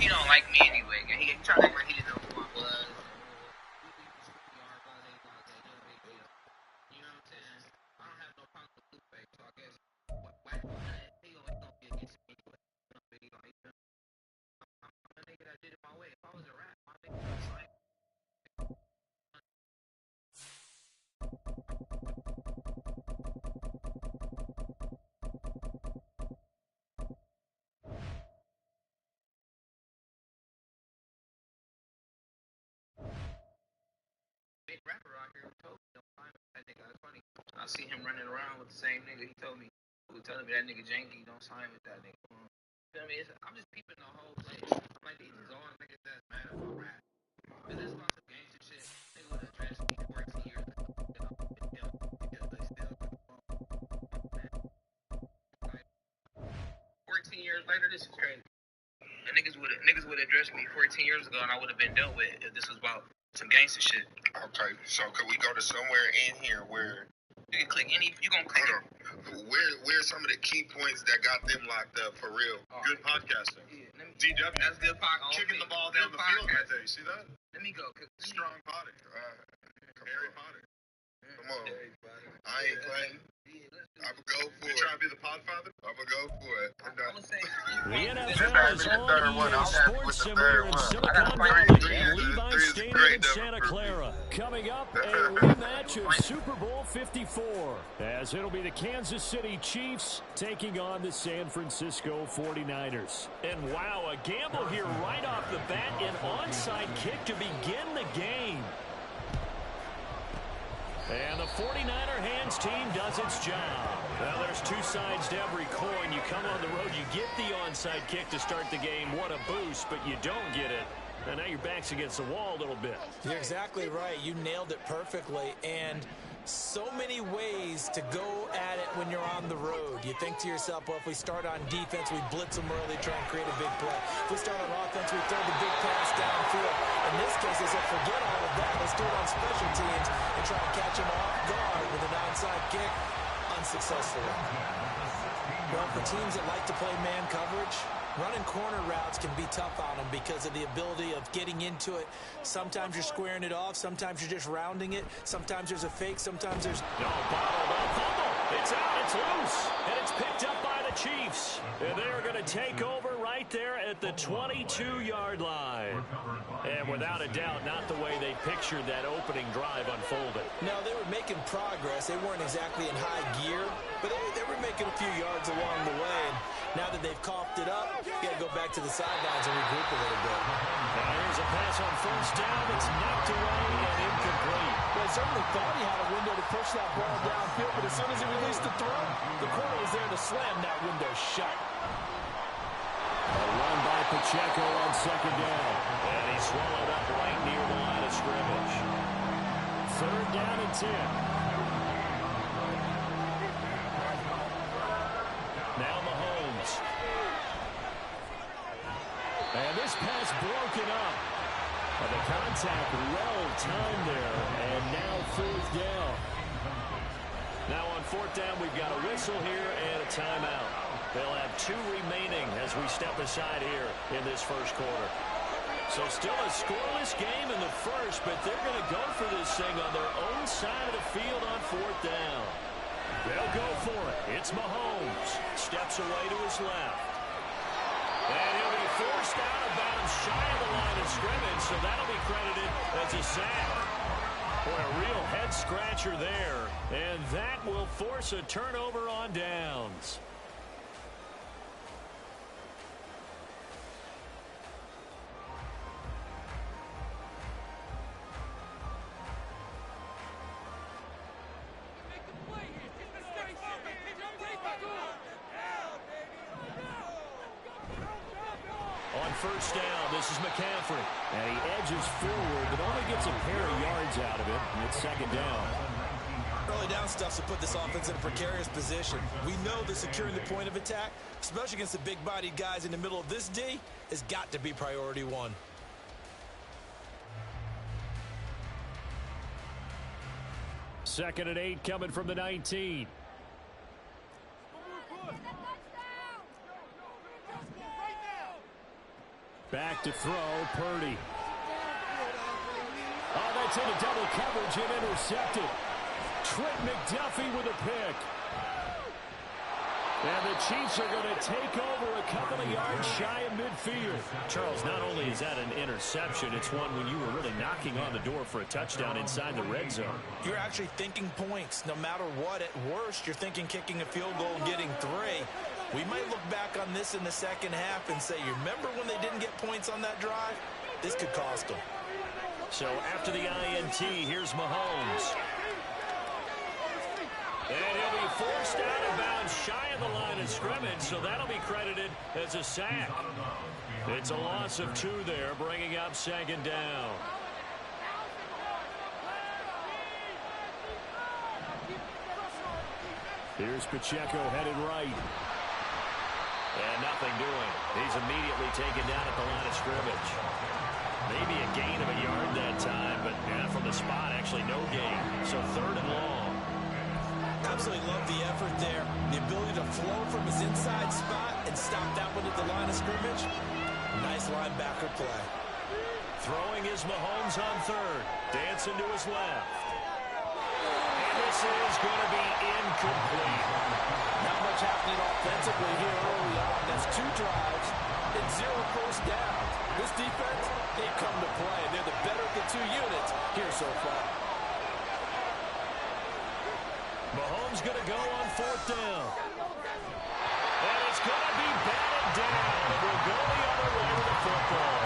He don't like me anyway. He tried to act like he didn't know who I was. You know what I'm saying? I don't have no problem with Lupe, so I guess he gonna be against me anyway. I'm a nigga that did it my way. If I was a rap, my nigga was like. Rapper out here who told me don't sign with that nigga. That's funny. I see him running around with the same nigga. He told me, telling me that nigga Janky don't sign with that nigga. You know what I mean? I'm just peeping the whole place. I'm like, these is all niggas that's mad about rap. Cause there's lots of gangster shit. Nigga would address me 14 years ago. You know, because they still like 14 years later. This is crazy. The niggas would address me 14 years ago, and I would have been dealt with if this was about some gangster shit. Okay, so could we go to somewhere in here where you can click any? You gonna click it? Where some of the key points that got them locked up for real? Good podcasting. Yeah, DW. That's good podcast. Kicking the ball down the field right there. You see that? Let me go. Strong potting. Harry Potter. Come on. I ain't playing. I'm going to go for it. You trying to be the podfather? I'm going to go for it. The NFL is on EA Sports Center in Silicon Valley at Levi's Stadium in Santa Clara. Coming up, a rematch of Super Bowl 54, as it'll be the Kansas City Chiefs taking on the San Francisco 49ers. And wow, a gamble here right off the bat, an onside kick to begin the game. And the 49er hands team does its job. Well, there's two sides to every coin. You come on the road, you get the onside kick to start the game. What a boost, but you don't get it. And now your back's against the wall a little bit. You're exactly right. You nailed it perfectly. And so many ways to go at it when you're on the road. You think to yourself, well, if we start on defense, we blitz them early, try and create a big play. If we start on offense, we throw the big pass downfield. In this case, they said, forget all of that. Let's do it on special teams and try and catch them off guard with an onside kick. Unsuccessfully. Well, for teams that like to play man coverage, running corner routes can be tough on them because of the ability of getting into it. Sometimes you're squaring it off. Sometimes you're just rounding it. Sometimes there's a fake. Sometimes there's... No, bottled up. Fumble. It's out. It's loose. And it's picked up by the Chiefs. And they're going to take over right there at the 22-yard line. And without a doubt, not the way they pictured that opening drive unfolded. No, they were making progress. They weren't exactly in high gear, but they were making a few yards along the way. And now that they've coughed it up, you got to go back to the sidelines and regroup a little bit. Now here's a pass on first down. It's knocked away and incomplete. Well, he certainly thought he had a window to push that ball downfield, but as soon as he released the throw, the corner was there to slam that window shut. A run by Pacheco on second down. And he's swallowed up right near the line of scrimmage. Third down and 10. Now Mahomes. And this pass broken up. But the contact well timed there. And now fourth down. Now on fourth down, we've got a whistle here and a timeout. They'll have two remaining as we step aside here in this first quarter. So still a scoreless game in the first, but they're going to go for this thing on their own side of the field on fourth down. They'll go for it. It's Mahomes. Steps away to his left. And he'll be forced out of bounds shy of the line of scrimmage, so that'll be credited as a sack. Boy, a real head-scratcher there. And that will force a turnover on downs. On first down, this is McCaffrey. And he edges forward, but only gets a pair of yards out of it. And it's second down. Early down stuff to put this offense in a precarious position. We know that securing the point of attack, especially against the big-bodied guys in the middle of this D, has got to be priority one. Second and 8 coming from the 19. Back to throw, Purdy. Oh, that's into double coverage and intercepted. Trent McDuffie with a pick. And the Chiefs are going to take over a couple of yards shy of midfield. Charles, not only is that an interception, it's one when you were really knocking on the door for a touchdown inside the red zone. You're actually thinking points. No matter what, at worst, you're thinking kicking a field goal and getting 3. We might look back on this in the second half and say, you remember when they didn't get points on that drive? This could cost them. So after the INT, here's Mahomes. And he'll be forced out of bounds shy of the line of scrimmage, so that'll be credited as a sack. It's a loss of 2 there, bringing up second down. Here's Pacheco headed right. And nothing doing. He's immediately taken down at the line of scrimmage. Maybe a gain of a yard that time, but from the spot, actually no gain. So 3rd and long. Absolutely love the effort there. The ability to flow from his inside spot and stop that one at the line of scrimmage. Nice linebacker play. Throwing is Mahomes on 3rd. Dancing to his left. And this is going to be incomplete. Not much happening offensively here early on. That's 2 drives and 0 first downs. This defense, they come to play, and they're the better of the 2 units here so far. Mahomes going to go on 4th down. And it's going to be batted down. We'll go the other way with the football.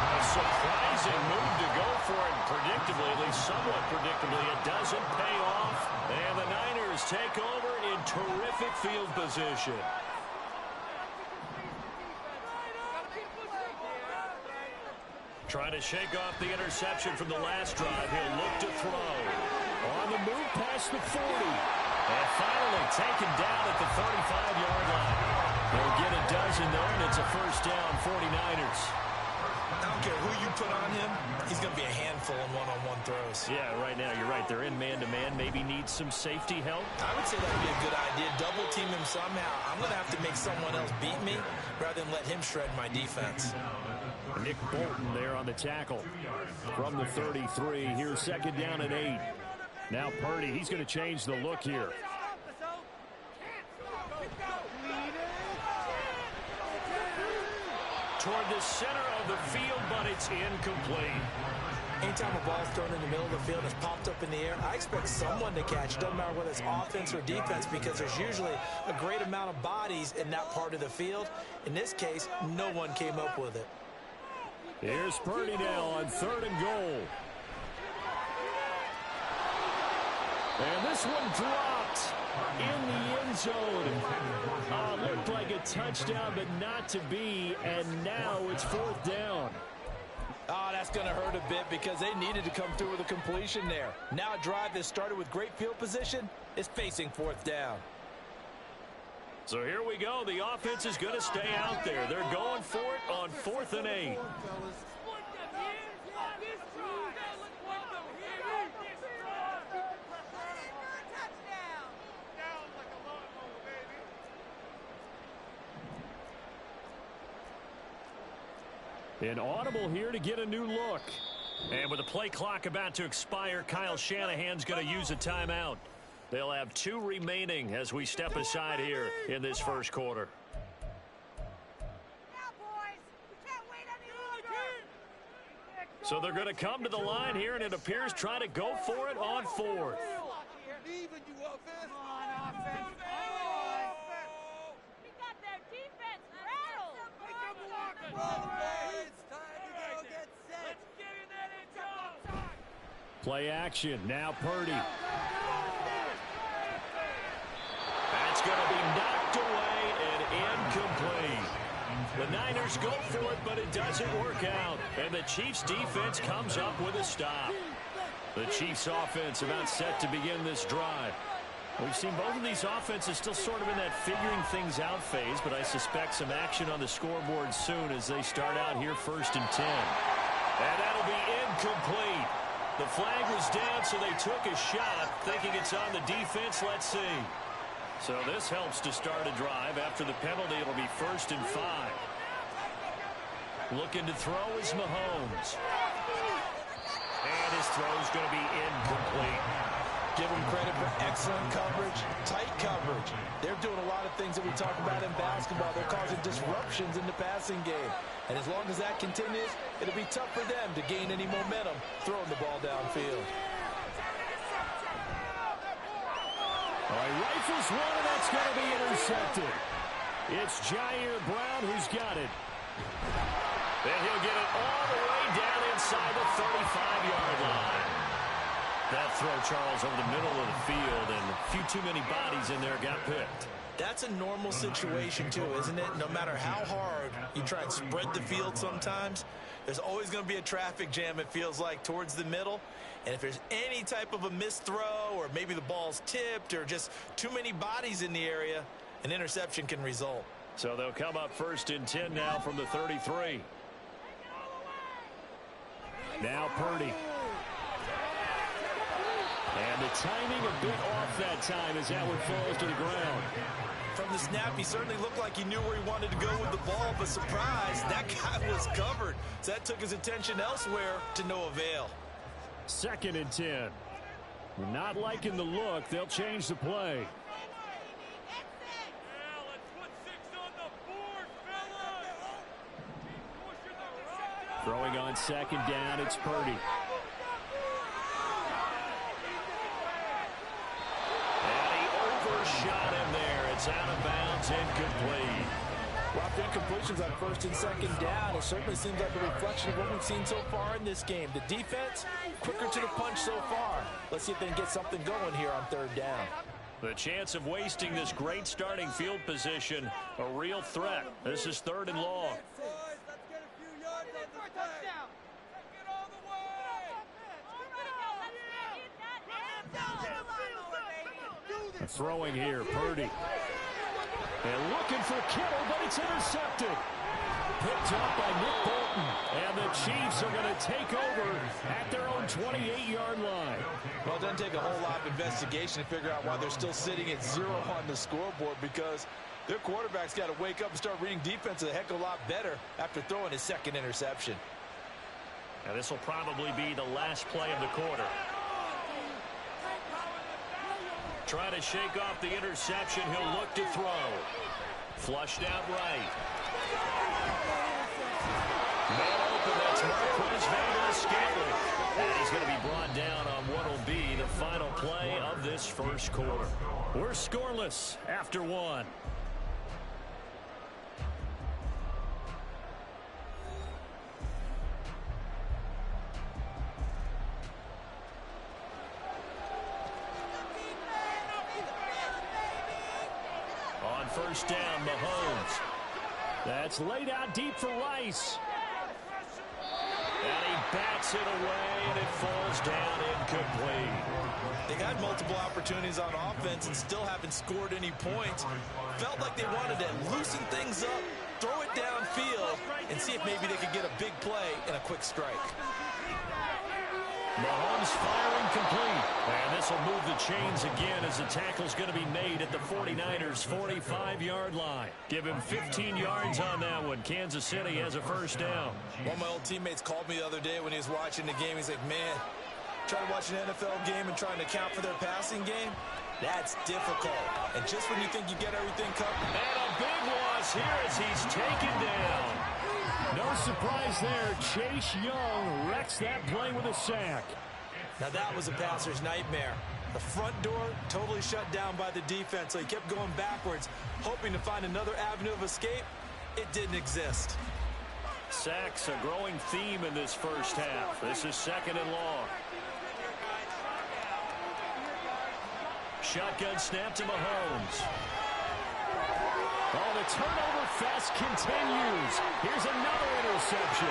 A surprising move to go for it. Predictably, at least somewhat predictably, it doesn't pay off. And the Niners take over in terrific field position. Trying to shake off the interception from the last drive. He'll look to throw. On the move past the 40. And finally taken down at the 35-yard line. They'll get a dozen there, and it's a first down, 49ers. I don't care who you put on him. He's going to be a handful in one-on-one throws. Yeah, right now you're right. They're in man-to-man. Maybe need some safety help. I would say that would be a good idea. Double team him somehow. I'm going to have to make someone else beat me rather than let him shred my defense. Nick Bolton there on the tackle from the 33. Here's second down and 8. Now Purdy, he's going to change the look here. Toward the center of the field, but it's incomplete. Anytime a ball's thrown in the middle of the field and it's popped up in the air, I expect someone to catch. Doesn't matter whether it's offense or defense, because there's usually a great amount of bodies in that part of the field. In this case, no one came up with it. Here's Purdy now on 3rd and goal. And this one dropped in the end zone. Looked like a touchdown, but not to be. And now it's 4th down. Oh, that's going to hurt a bit because they needed to come through with a completion there. Now a drive that started with great field position is facing 4th down. So here we go. The offense is going to stay out there. They're going for it on 4th and 8. An audible here to get a new look. And with the play clock about to expire, Kyle Shanahan's going to use a timeout. They'll have 2 remaining as we step aside here in this first quarter. So they're going to come to the line here, and it appears trying to go for it on 4th. Play action. Now Purdy. That's going to be knocked away and incomplete. The Niners go for it, but it doesn't work out. And the Chiefs' defense comes up with a stop. The Chiefs' offense about set to begin this drive. We've seen both of these offenses still sort of in that figuring things out phase, but I suspect some action on the scoreboard soon as they start out here 1st and 10. And that'll be incomplete. The flag was down, so they took a shot, thinking it's on the defense. Let's see. So this helps to start a drive. After the penalty, it'll be 1st and 5. Looking to throw is Mahomes. And his throw's going to be incomplete. Give them credit for excellent coverage, tight coverage. They're doing a lot of things that we talk about in basketball. They're causing disruptions in the passing game. And as long as that continues, it'll be tough for them to gain any momentum throwing the ball downfield. All right, rifles one, and that's going to be intercepted. It's Jair Brown who's got it. And he'll get it all the way down inside the 35-yard line. That throw, Charles, over the middle of the field, and a few too many bodies in there got picked. That's a normal situation, too, isn't it? No matter how hard you try and spread the field sometimes, there's always going to be a traffic jam, it feels like, towards the middle. And if there's any type of a missed throw, or maybe the ball's tipped, or just too many bodies in the area, an interception can result. So they'll come up 1st and 10 now from the 33. Now Purdy. And the timing a bit off that time as that one falls to the ground. From the snap, he certainly looked like he knew where he wanted to go with the ball, but surprise, that guy was covered. So that took his attention elsewhere to no avail. 2nd and 10. We're not liking the look. They'll change the play. Throwing on 2nd down, it's Purdy. Shot him there. It's out of bounds, incomplete. Well, incompletions on 1st and 2nd down. It certainly seems like a reflection of what we've seen so far in this game. The defense, quicker to the punch so far. Let's see if they can get something going here on 3rd down. The chance of wasting this great starting field position, a real threat. This is 3rd and long. Throwing here, Purdy. And looking for Kittle, but it's intercepted. Picked up by Nick Bolton. And the Chiefs are going to take over at their own 28-yard line. Well, it doesn't take a whole lot of investigation to figure out why they're still sitting at 0 on the scoreboard, because their quarterback's got to wake up and start reading defense a heck of a lot better after throwing his 2nd interception. Now, this will probably be the last play of the quarter. Trying to shake off the interception. He'll look to throw. Flushed out right. Man open. That's Marquez Valdes-Scantling. And he's going to be brought down on what will be the final play of this 1st quarter. We're scoreless after 1. On 1st down, Mahomes. That's laid out deep for Rice. And he bats it away, and it falls down incomplete. They had multiple opportunities on offense and still haven't scored any points. Felt like they wanted to loosen things up, throw it downfield, and see if maybe they could get a big play and a quick strike. Mahomes firing complete. And this will move the chains again as the tackle's going to be made at the 49ers' 45-yard line. Give him 15 yards on that one. Kansas City has a 1st down. One of my old teammates called me the other day when he was watching the game. He's like, man, trying to watch an NFL game and trying to account for their passing game, that's difficult. And just when you think you get everything covered. And a big loss here as he's taken down. No surprise there. Chase Young wrecks that play with a sack. Now that was a passer's nightmare. The front door totally shut down by the defense, so he kept going backwards, hoping to find another avenue of escape. It didn't exist. Sacks, a growing theme in this 1st half. This is 2nd and long. Shotgun snap to Mahomes. Oh, the turnover fest continues. Here's another interception.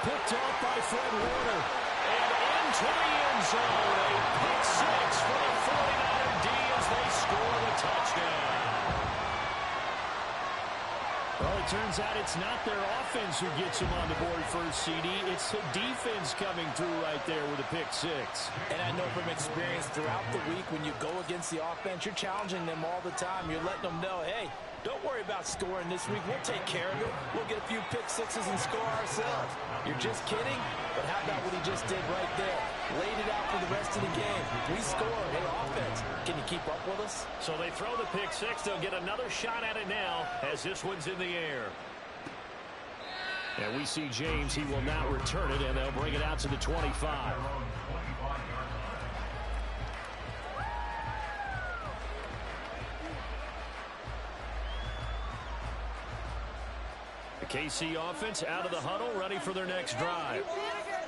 Picked off by Fred Warner. And into the end zone. A pick 6 for the 49er D as they score the touchdown. Well, it turns out it's not their offense who gets them on the board first, CD. It's the defense coming through right there with a pick six. And I know from experience throughout the week when you go against the offense, you're challenging them all the time. You're letting them know, hey, don't worry about scoring this week. We'll take care of it. We'll get a few pick sixes and score ourselves. You're just kidding? But how about what he just did right there? Laid it out for the rest of the game. We scored. Hey, offense, can you keep up with us? So they throw the pick six. They'll get another shot at it now as this one's in the air. And we see James. He will not return it, and they'll bring it out to the 25. The KC offense out of the huddle, ready for their next drive.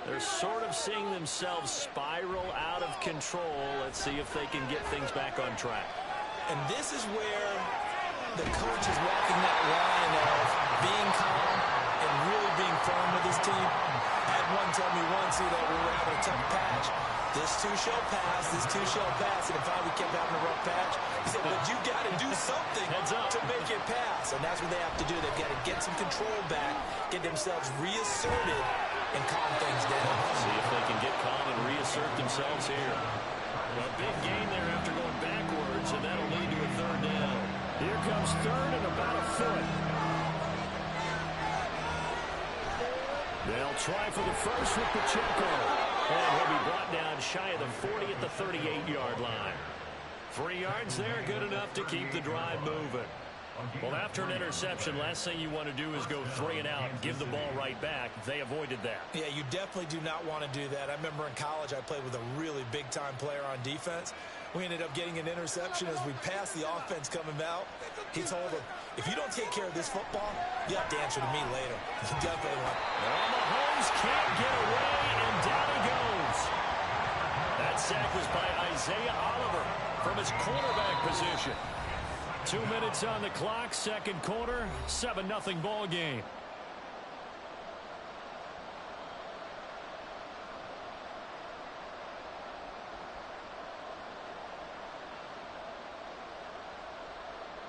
They're sort of seeing themselves spiral out of control. Let's see if they can get things back on track. And this is where the coach is walking that line of being calm and really being firm with his team. I had one tell me once that we were having a tough patch. This too shall pass, this too shall pass. And if we kept having a rough patch, he said, but you got to do something to make it pass. And that's what they have to do. They've got to get some control back, get themselves reasserted, and calm things down. See if they can get calm and reassert themselves here. A big gain there after going backwards, and that'll lead to a third down. Here comes third and about a foot. They'll try for the first with Pacheco. And he'll be brought down shy of the 40 at the 38-yard line. 3 yards there, good enough to keep the drive moving. Well, after an interception, last thing you want to do is go 3 and out and give the ball right back. They avoided that. Yeah, you definitely do not want to do that. I remember in college I played with a really big-time player on defense. We ended up getting an interception as we passed the offense coming out. He told him, if you don't take care of this football, you have to answer to me later. You definitely want. Well, Mahomes can't get away, and down he goes. That sack was by Isaiah Oliver from his cornerback position. 2 minutes on the clock, second quarter, 7-0 ball game.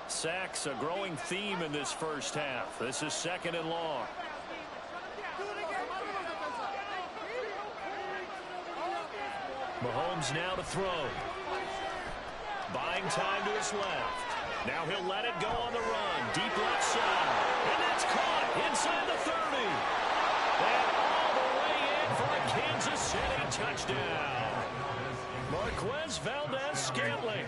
Sacks, a growing theme in this first half. This is second and long. Mahomes now to throw. Buying time to his left. Now he'll let it go on the run. Deep left side. And that's caught inside the 30. And all the way in for a Kansas City touchdown. Marquez Valdez-Scantling.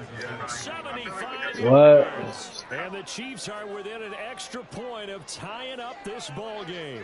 75 yards. And the Chiefs are within an extra point of tying up this ball game.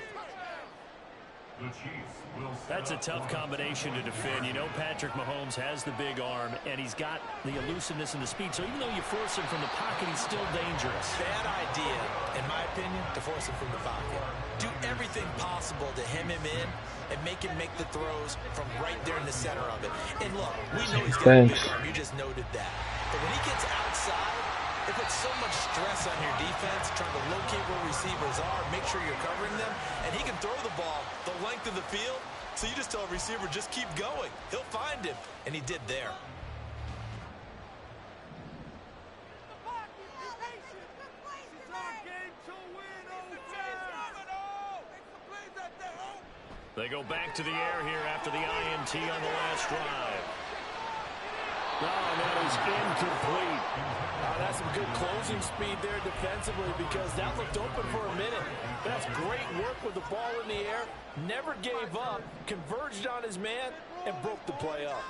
That's a tough combination to defend. You know Patrick Mahomes has the big arm, and he's got the elusiveness and the speed. So even though you force him from the pocket, he's still dangerous. Bad idea, in my opinion, to force him from the pocket. Do everything possible to hem him in and make him make the throws from right there in the center of it. And look, we know he's got a big arm. You just noted that. But when he gets outside, it puts so much stress on your defense, trying to locate where receivers are, make sure you're covering them, and he can throw the ball the length of the field, so you just tell a receiver, just keep going. He'll find him, and he did there. They go back to the air here after the INT on the last drive. Oh, that is incomplete. That's some good closing speed there defensively because that looked open for a minute. That's great work with the ball in the air. Never gave up, converged on his man, and broke the play up.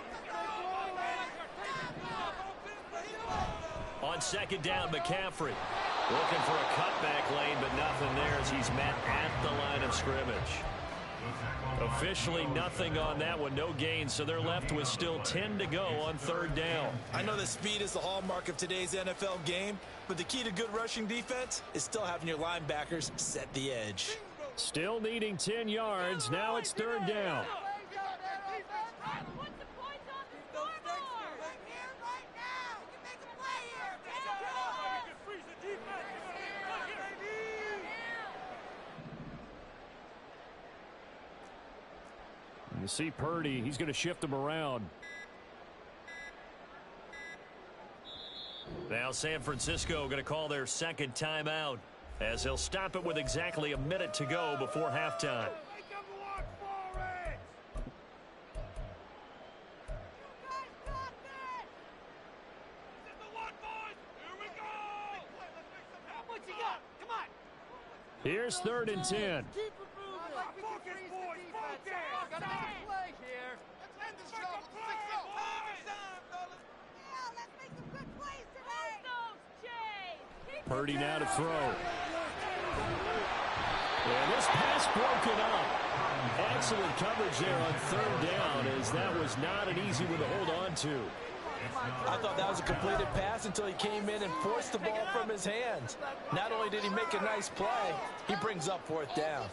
On second down, McCaffrey looking for a cutback lane, but nothing there as he's met at the line of scrimmage. Officially nothing on that one, no gain, so they're left with still 10 to go on third down. I know that speed is the hallmark of today's NFL game, but the key to good rushing defense is still having your linebackers set the edge. Still needing 10 yards. Now it's third down. You see Purdy, he's going to shift him around. Now San Francisco going to call their second timeout as he'll stop it with exactly a minute to go before halftime. Here's 3rd and 10. Purdy now to throw. And this pass broken up. Excellent coverage there on 3rd down, as that was not an easy one to hold on to. I thought that was a completed pass until he came in and forced the ball from his hands. Not only did he make a nice play, he brings up 4th down.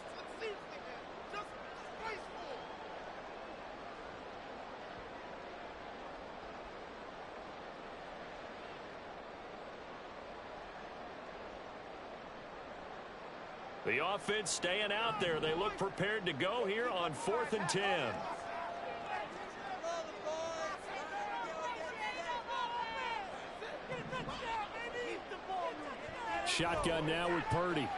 The offense staying out there. They look prepared to go here on 4th and 10. Shotgun now with Purdy.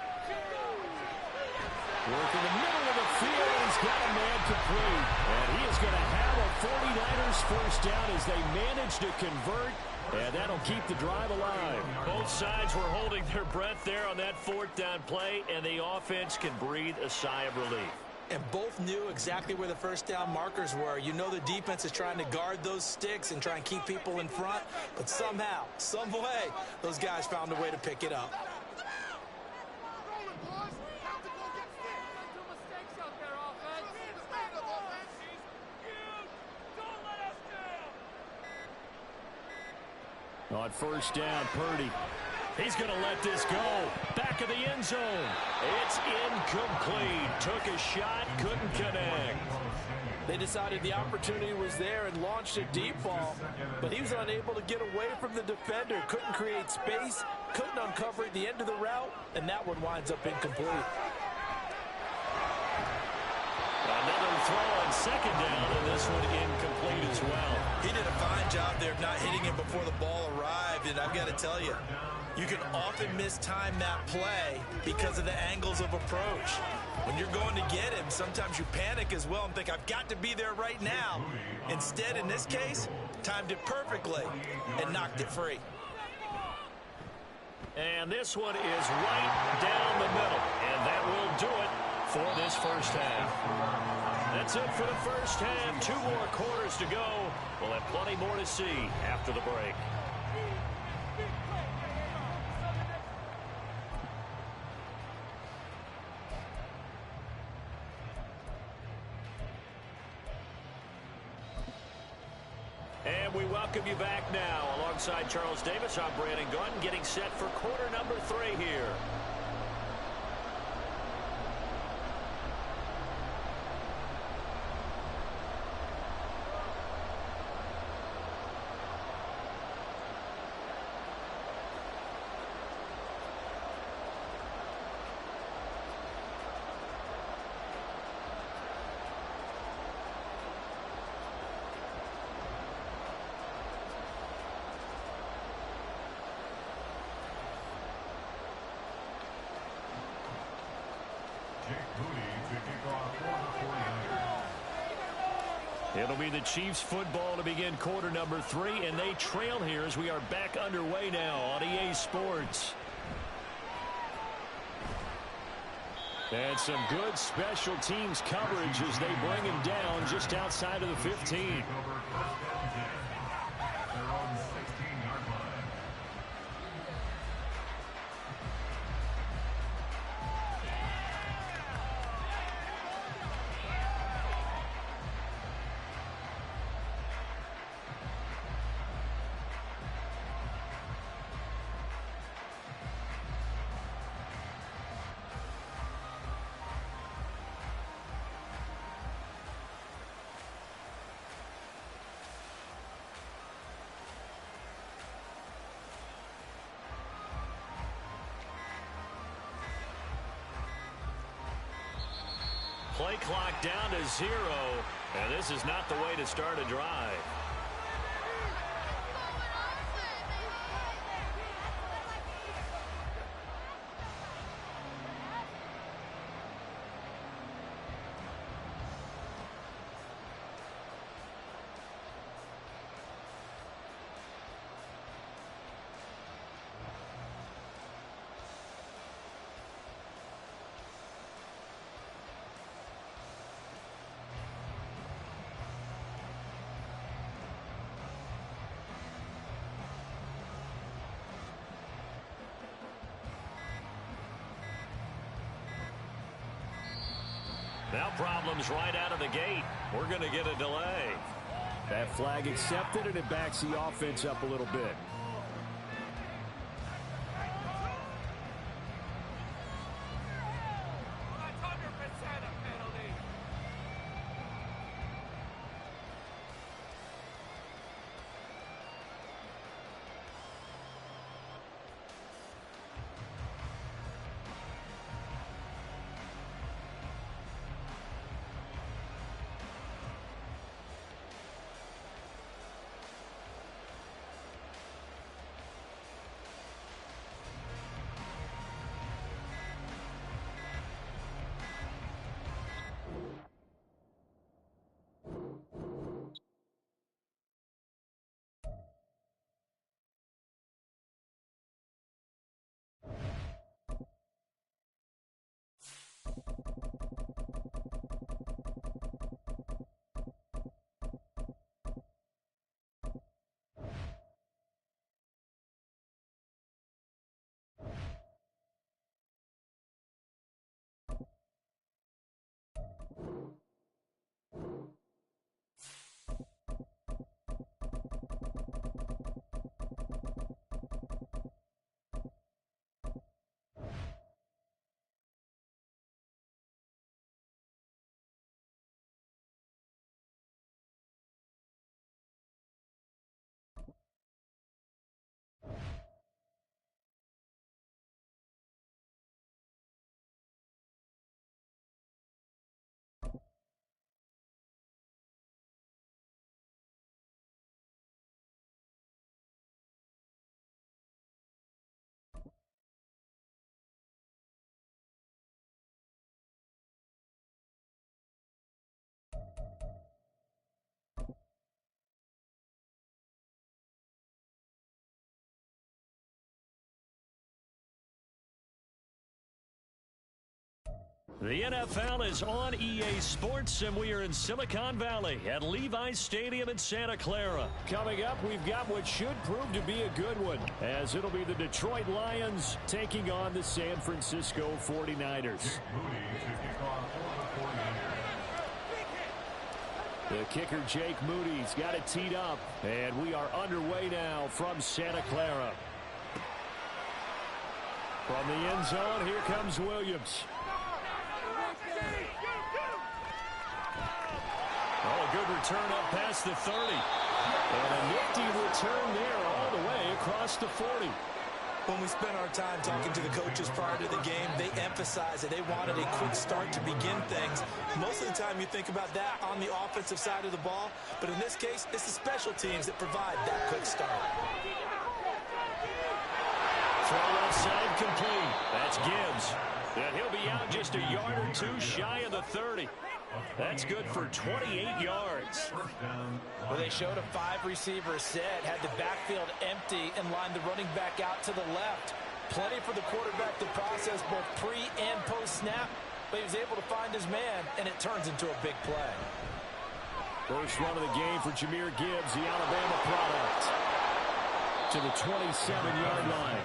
Work in the middle of the field. He's got a man complete. And he is going to have a 49ers first down as they manage to convert. And that'll keep the drive alive. Both sides were holding their breath there on that 4th down play, and the offense can breathe a sigh of relief. And both knew exactly where the first down markers were. You know the defense is trying to guard those sticks and try and keep people in front. But somehow, some way, those guys found a way to pick it up. On 1st down, Purdy. He's going to let this go. Back of the end zone. It's incomplete. Took a shot, couldn't connect. They decided the opportunity was there and launched a deep ball, but he was unable to get away from the defender. Couldn't create space, couldn't uncover at the end of the route, and that one winds up incomplete. Another throw on 2nd down, and this one incomplete as well. He did a fine job there of not hitting him before the ball arrived, and I've got to tell you, you can often mistime that play because of the angles of approach. When you're going to get him, sometimes you panic as well and think, I've got to be there right now. Instead, in this case, timed it perfectly and knocked it free. And this one is right down the middle, and that will do it for this first half. That's it for the first half. 2 more quarters to go. We'll have plenty more to see after the break. And we welcome you back now. Alongside Charles Davis, I'm Brandon Gunn, getting set for quarter number 3 here. It'll be the Chiefs football to begin quarter number 3, and they trail here as we are back underway now on EA Sports. And some good special teams coverage as they bring him down just outside of the 15. Play clock down to 0, and this is not the way to start a drive. Now problems right out of the gate. We're going to get a delay. That flag accepted, and it backs the offense up a little bit. The NFL is on EA Sports, and we are in Silicon Valley at Levi's Stadium in Santa Clara. Coming up, we've got what should prove to be a good one, as it'll be the Detroit Lions taking on the San Francisco 49ers. The kicker, Jake Moody's got it teed up, and we are underway now from Santa Clara. From the end zone, here comes Williams. Oh, a good return up past the 30. And a nifty return there all the way across the 40. When we spent our time talking to the coaches prior to the game, they emphasized that they wanted a quick start to begin things. Most of the time you think about that on the offensive side of the ball, but in this case, it's the special teams that provide that quick start. Throw left side complete. That's Gibbs. And he'll be out just a yard or two shy of the 30. That's good for 28 yards. Well, they showed a 5-receiver set, had the backfield empty, and lined the running back out to the left. Plenty for the quarterback to process both pre- and post-snap, but he was able to find his man, and it turns into a big play. First run of the game for Jahmyr Gibbs, the Alabama product, to the 27-yard line.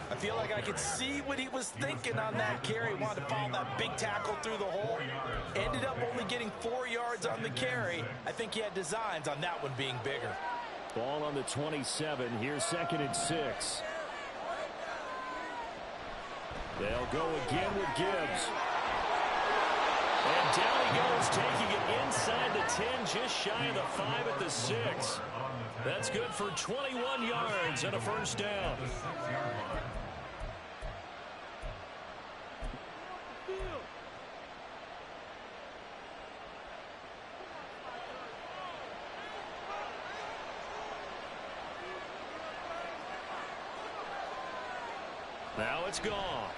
I feel like I could see what he was thinking on that carry. He wanted to follow that big tackle through the hole. Ended up only getting 4 yards on the carry. I think he had designs on that one being bigger. Ball on the 27. Here's 2nd and 6. They'll go again with Gibbs. And down he goes, taking it inside the 10, just shy of the 5 at the 6. That's good for 21 yards and a first down. Now it's gone.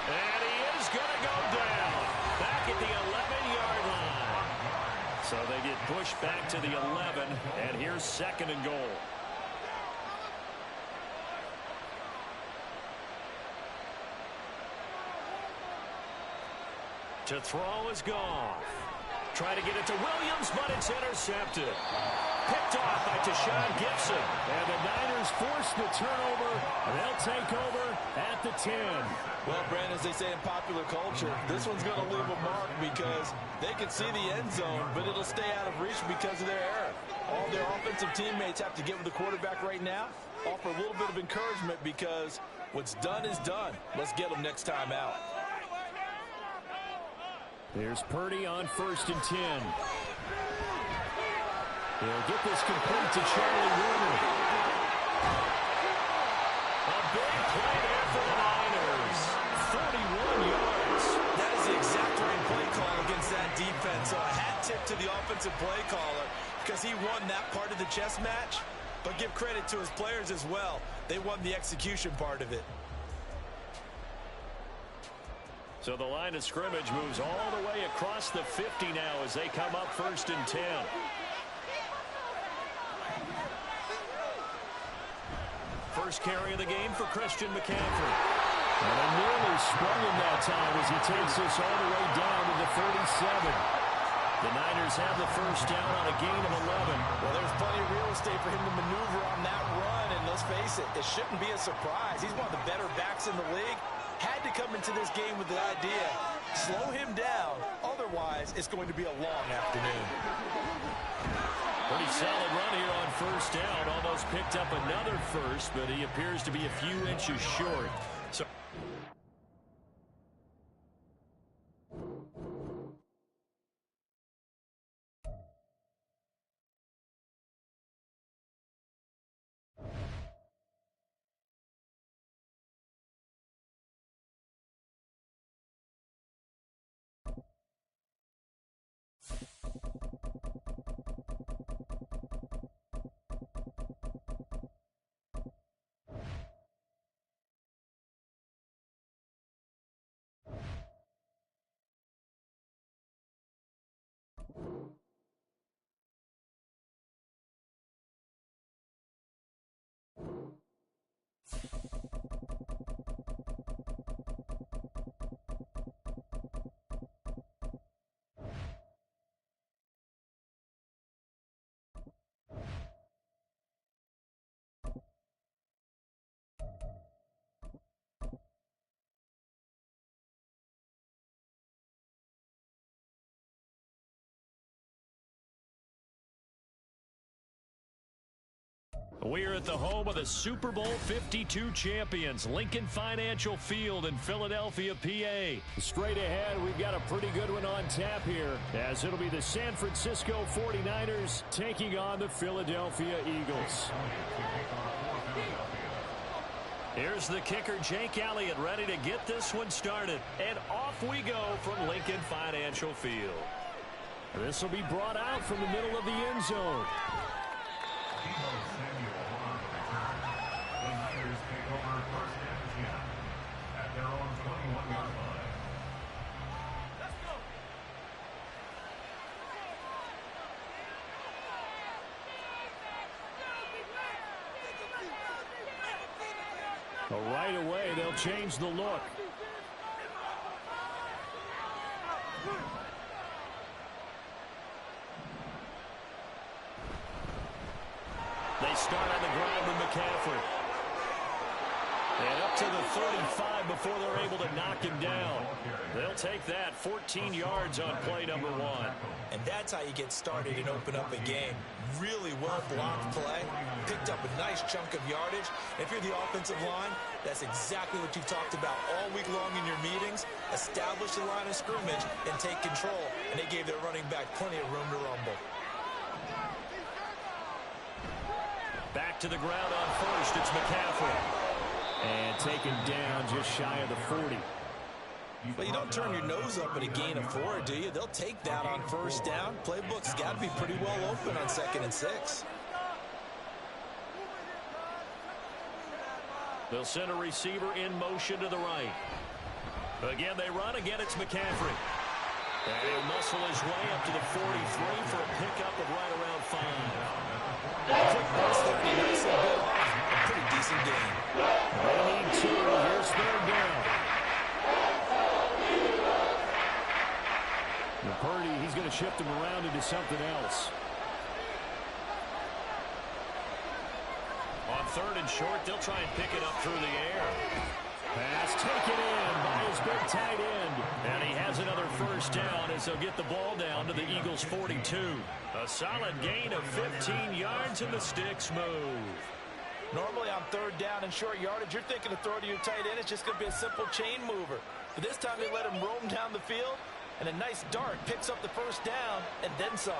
And he is going to go down. Back at the 11-yard line. So they get pushed back to the 11, and here's 2nd and goal. To throw is Goff. try to get it to Williams, but it's intercepted. Picked off by Tashawn Gibson. And the Niners force the turnover. They'll take over at the 10. Well, Brandon, as they say in popular culture, this one's going to leave a mark because they can see the end zone, but it'll stay out of reach because of their error. All their offensive teammates have to get with the quarterback right now, offer a little bit of encouragement because what's done is done. Let's get them next time out. There's Purdy on 1st and 10. He'll get this complete to Charlie Warner. A big play there for the Niners. 41 yards. That is the exact right play call against that defense. So a hat tip to the offensive play caller because he won that part of the chess match. But give credit to his players as well. They won the execution part of it. So the line of scrimmage moves all the way across the 50 now as they come up 1st and 10. First carry of the game for Christian McCaffrey. And they nearly sprung him that time as he takes this all the way down to the 37. The Niners have the first down on a gain of 11. Well, there's plenty of real estate for him to maneuver on that run, and let's face it, it shouldn't be a surprise. He's one of the better backs in the league. Had to come into this game with the idea, slow him down, otherwise it's going to be a long afternoon. Pretty solid run here on first down. Almost picked up another first, but he appears to be a few inches short. So we're at the home of the Super Bowl 52 champions, Lincoln Financial Field in Philadelphia, PA. Straight ahead, we've got a pretty good one on tap here, as it'll be the San Francisco 49ers taking on the Philadelphia Eagles. Here's the kicker, Jake Elliott, ready to get this one started. And off we go from Lincoln Financial Field. This will be brought out from the middle of the end zone. So right away, they'll change the look. They start on the ground with McCaffrey. And up to the 35 before they're able to knock him down. They'll take that 14 yards on play number 1. And that's how you get started and open up a game. Really well-blocked play. Picked up a nice chunk of yardage. If you're the offensive line, that's exactly what you've talked about all week long in your meetings. Establish the line of scrimmage and take control. And they gave their running back plenty of room to rumble. Back to the ground on first. It's McCaffrey. And taken down just shy of the 40. But you don't turn your nose up at a gain of 4, do you? They'll take that on first down. Playbook's got to be pretty well open on 2nd and 6. They'll send a receiver in motion to the right. Again, they run. Again, it's McCaffrey. And he'll muscle his way up to the 43 for a pickup of right around 5. Quick burst there, and he knocks it off. A pretty decent game. They need 2. Here's 3rd down. And Purdy, he's he's going to shift him around into something else. On 3rd and short, they'll try and pick it up through the air. Pass taken in by his big tight end. And he has another first down as they'll get the ball down to the Eagles' 42. A solid gain of 15 yards, and the sticks move. Normally on 3rd down and short yardage, you're thinking to throw to your tight end. It's just going to be a simple chain mover. But this time they let him roam down the field, and a nice dart picks up the first down and then some.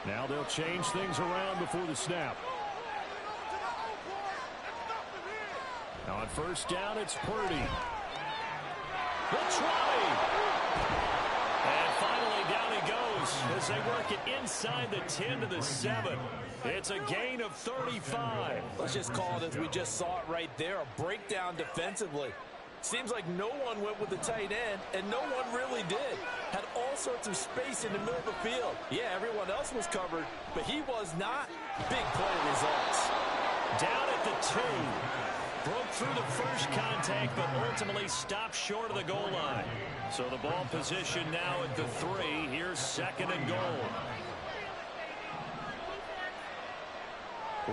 Now they'll change things around before the snap. Now on 1st down, it's Purdy. The try. And finally down he goes as they work it inside the 10 to the 7. It's a gain of 35. Let's just call it as we just saw it right there, a breakdown defensively. Seems like no one went with the tight end, and no one really did. Had all sorts of space in the middle of the field. Yeah, everyone else was covered, but he was not. Big play results. Down at the 2. Broke through the first contact, but ultimately stopped short of the goal line. So the ball position now at the 3. Here's 2nd and goal.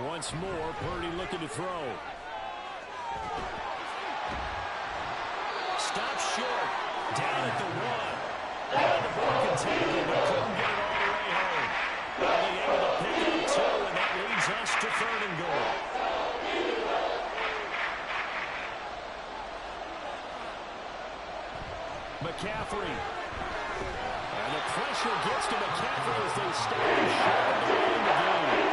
Once more, Purdy looking to throw. Stop short. Down at the 1. And the broken tackle, but couldn't get it all the way home. Only able to pick up 2, and that leads us to 3rd and goal. McCaffrey. And the pressure gets to McCaffrey as they stop him short of the end of the game.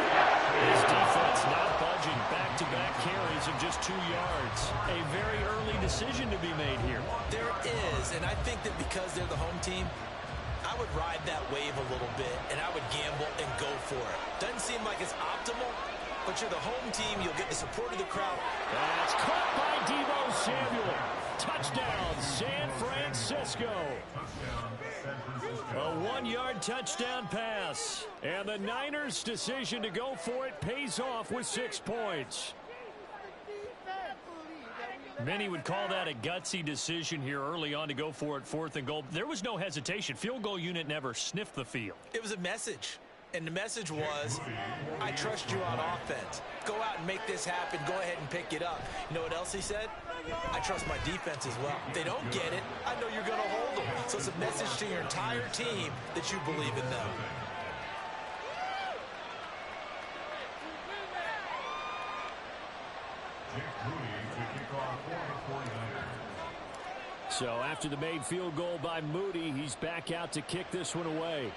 His defense not budging. Back-to-back carries of just 2 yards. A very early decision to be made here. There is, and I think that because they're the home team, I would ride that wave a little bit, and I would gamble and go for it. Doesn't seem like it's optimal, but you're the home team. You'll get the support of the crowd. That's caught by Deebo Samuel. Touchdown, San Francisco. A 1-yard touchdown pass. And the Niners' decision to go for it pays off with 6 points. Many would call that a gutsy decision here early on to go for it 4th and goal. There was no hesitation. Field goal unit never sniffed the field. It was a message. And the message was, I trust you on offense. Go out and make this happen. Go ahead and pick it up. You know what else he said? I trust my defense as well. If they don't get it, I know you're going to hold them. So it's a message to your entire team that you believe in them. So after the made field goal by Moody, he's back out to kick this one away.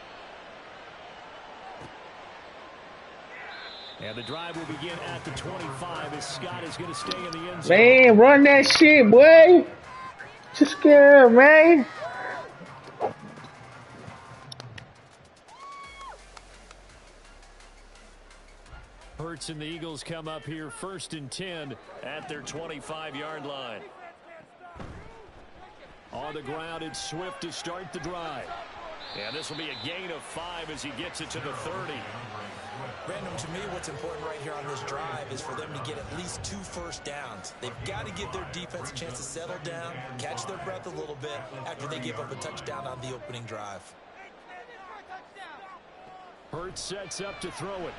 And the drive will begin at the 25 as Scott is going to stay in the end zone. Man, run that shit, boy. Just scared, man. Hurts and the Eagles come up here 1st and 10 at their 25-yard line. On the ground, it's Swift to start the drive. And this will be a gain of 5 as he gets it to the 30. Brandon, to me, what's important right here on this drive is for them to get at least 2 first downs. They've got to give their defense a chance to settle down, catch their breath a little bit after they give up a touchdown on the opening drive. Hurts sets up to throw it.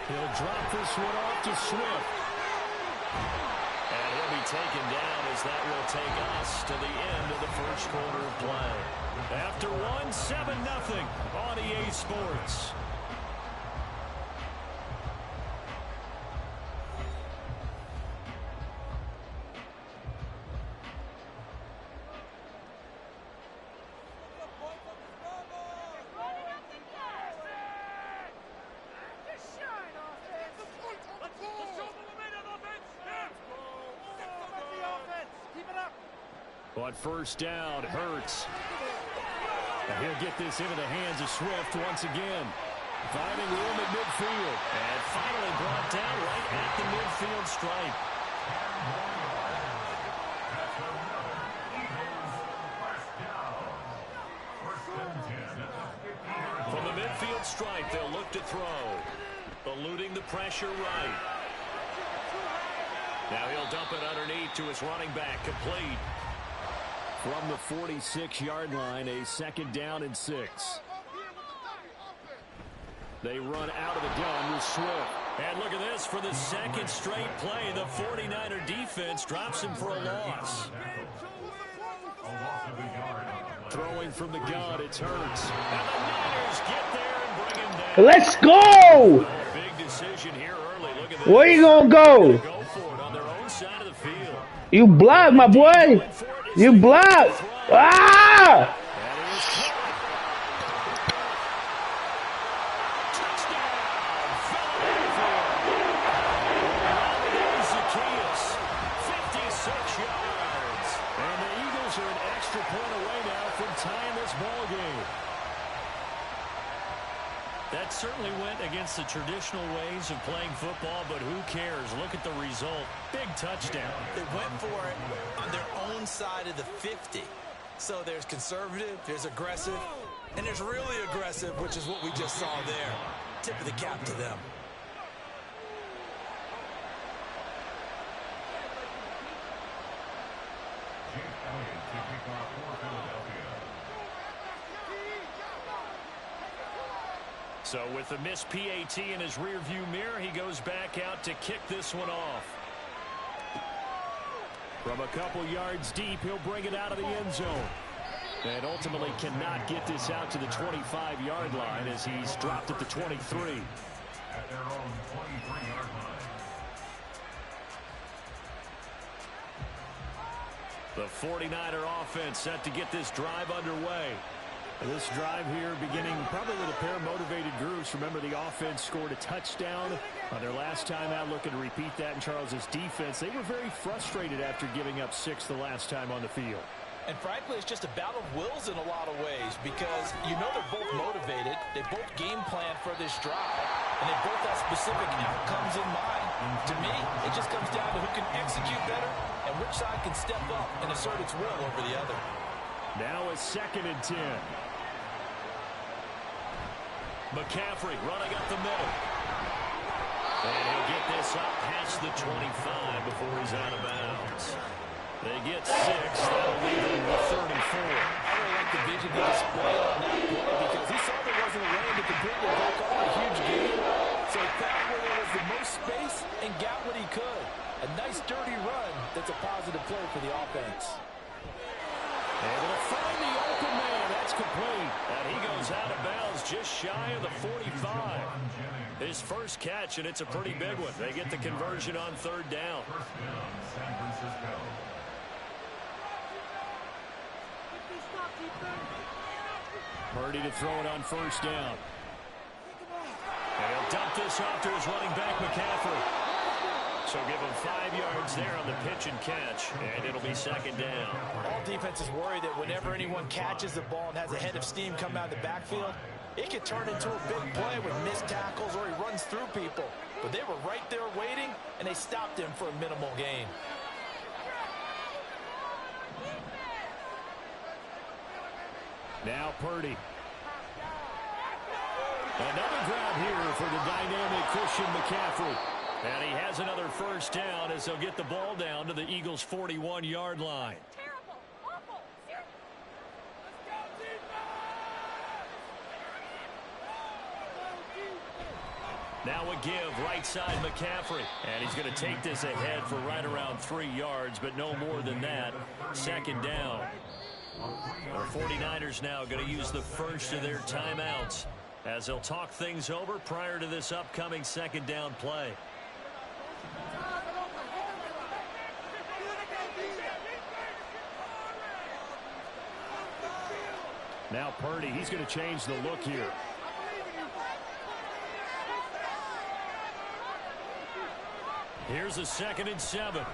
He'll drop this one off to Swift. And he'll be taken down as that will take us to the end of the first quarter of play. After 7-0 on EA Sports. On 1st down, Hurts. And he'll get this into the hands of Swift once again. Finding room at midfield. And finally brought down right at the midfield stripe. From the midfield stripe, they'll look to throw. Eluding the pressure right. Now he'll dump it underneath to his running back, complete. From the 46-yard line, a 2nd down and 6. They run out of the gun with Swift. And look at this, for the second straight play, the 49er defense drops him for a loss. Throwing from the gun, it's Hurts. And the Niners get there and bring him down. Let's go! Big decision here early. Look at this. Where you gonna go? Go for it on their own side of the field. You blocked, my boy. You blocked. Ah! That certainly went against the traditional ways of playing football, but who cares? Look at the result. Big touchdown. They went for it on their own side of the 50. So there's conservative, there's aggressive, and there's really aggressive, which is what we just saw there. Tip of the cap to them. So with the missed PAT in his rearview mirror, he goes back out to kick this one off. From a couple yards deep, he'll bring it out of the end zone. And ultimately cannot get this out to the 25-yard line as he's dropped at the 23. At their own 23-yard line. The 49er offense set to get this drive underway. This drive here beginning probably with a pair of motivated groups. Remember, the offense scored a touchdown on their last time out, looking to repeat that in Charles's defense. They were very frustrated after giving up 6 the last time on the field. And frankly, it's just a battle of wills in a lot of ways because you know they're both motivated. They both game plan for this drive, and they both have specific outcomes in mind. To me, it just comes down to who can execute better and which side can step up and assert its will over the other. Now a 2nd and 10. McCaffrey running up the middle. And he'll get this up past the 25 before he's out of bounds. They get 6. That'll leave them with 3rd and 4. I really like the vision he displayed on that play because he saw there wasn't a lane to completely break off a huge gain. So he found where there was the most space and got what he could. A nice dirty run that's a positive play for the offense. Able to find the open man. That's complete. And he goes out of bounds just shy of the 45. His first catch, and it's a pretty big one. They get the conversion on 3rd down. First down, San Francisco. Purdy to throw it on 1st down. And he'll dump this off to his running back, McCaffrey. So give him 5 yards there on the pitch and catch, and it'll be 2nd down. All defenses worry that whenever anyone catches the ball and has a head of steam come out of the backfield, it could turn into a big play with missed tackles or he runs through people. But they were right there waiting, and they stopped him for a minimal gain. Now Purdy. Another grab here for the dynamic Christian McCaffrey. And he has another 1st down as they'll get the ball down to the Eagles' 41-yard line. Terrible. Awful. Seriously. Now a give, right side McCaffrey. And he's going to take this ahead for right around 3 yards, but no more than that. 2nd down. The 49ers now going to use the first of their timeouts as they'll talk things over prior to this upcoming 2nd down play. Now Purdy, he's going to change the look here. Here's a 2nd and 7.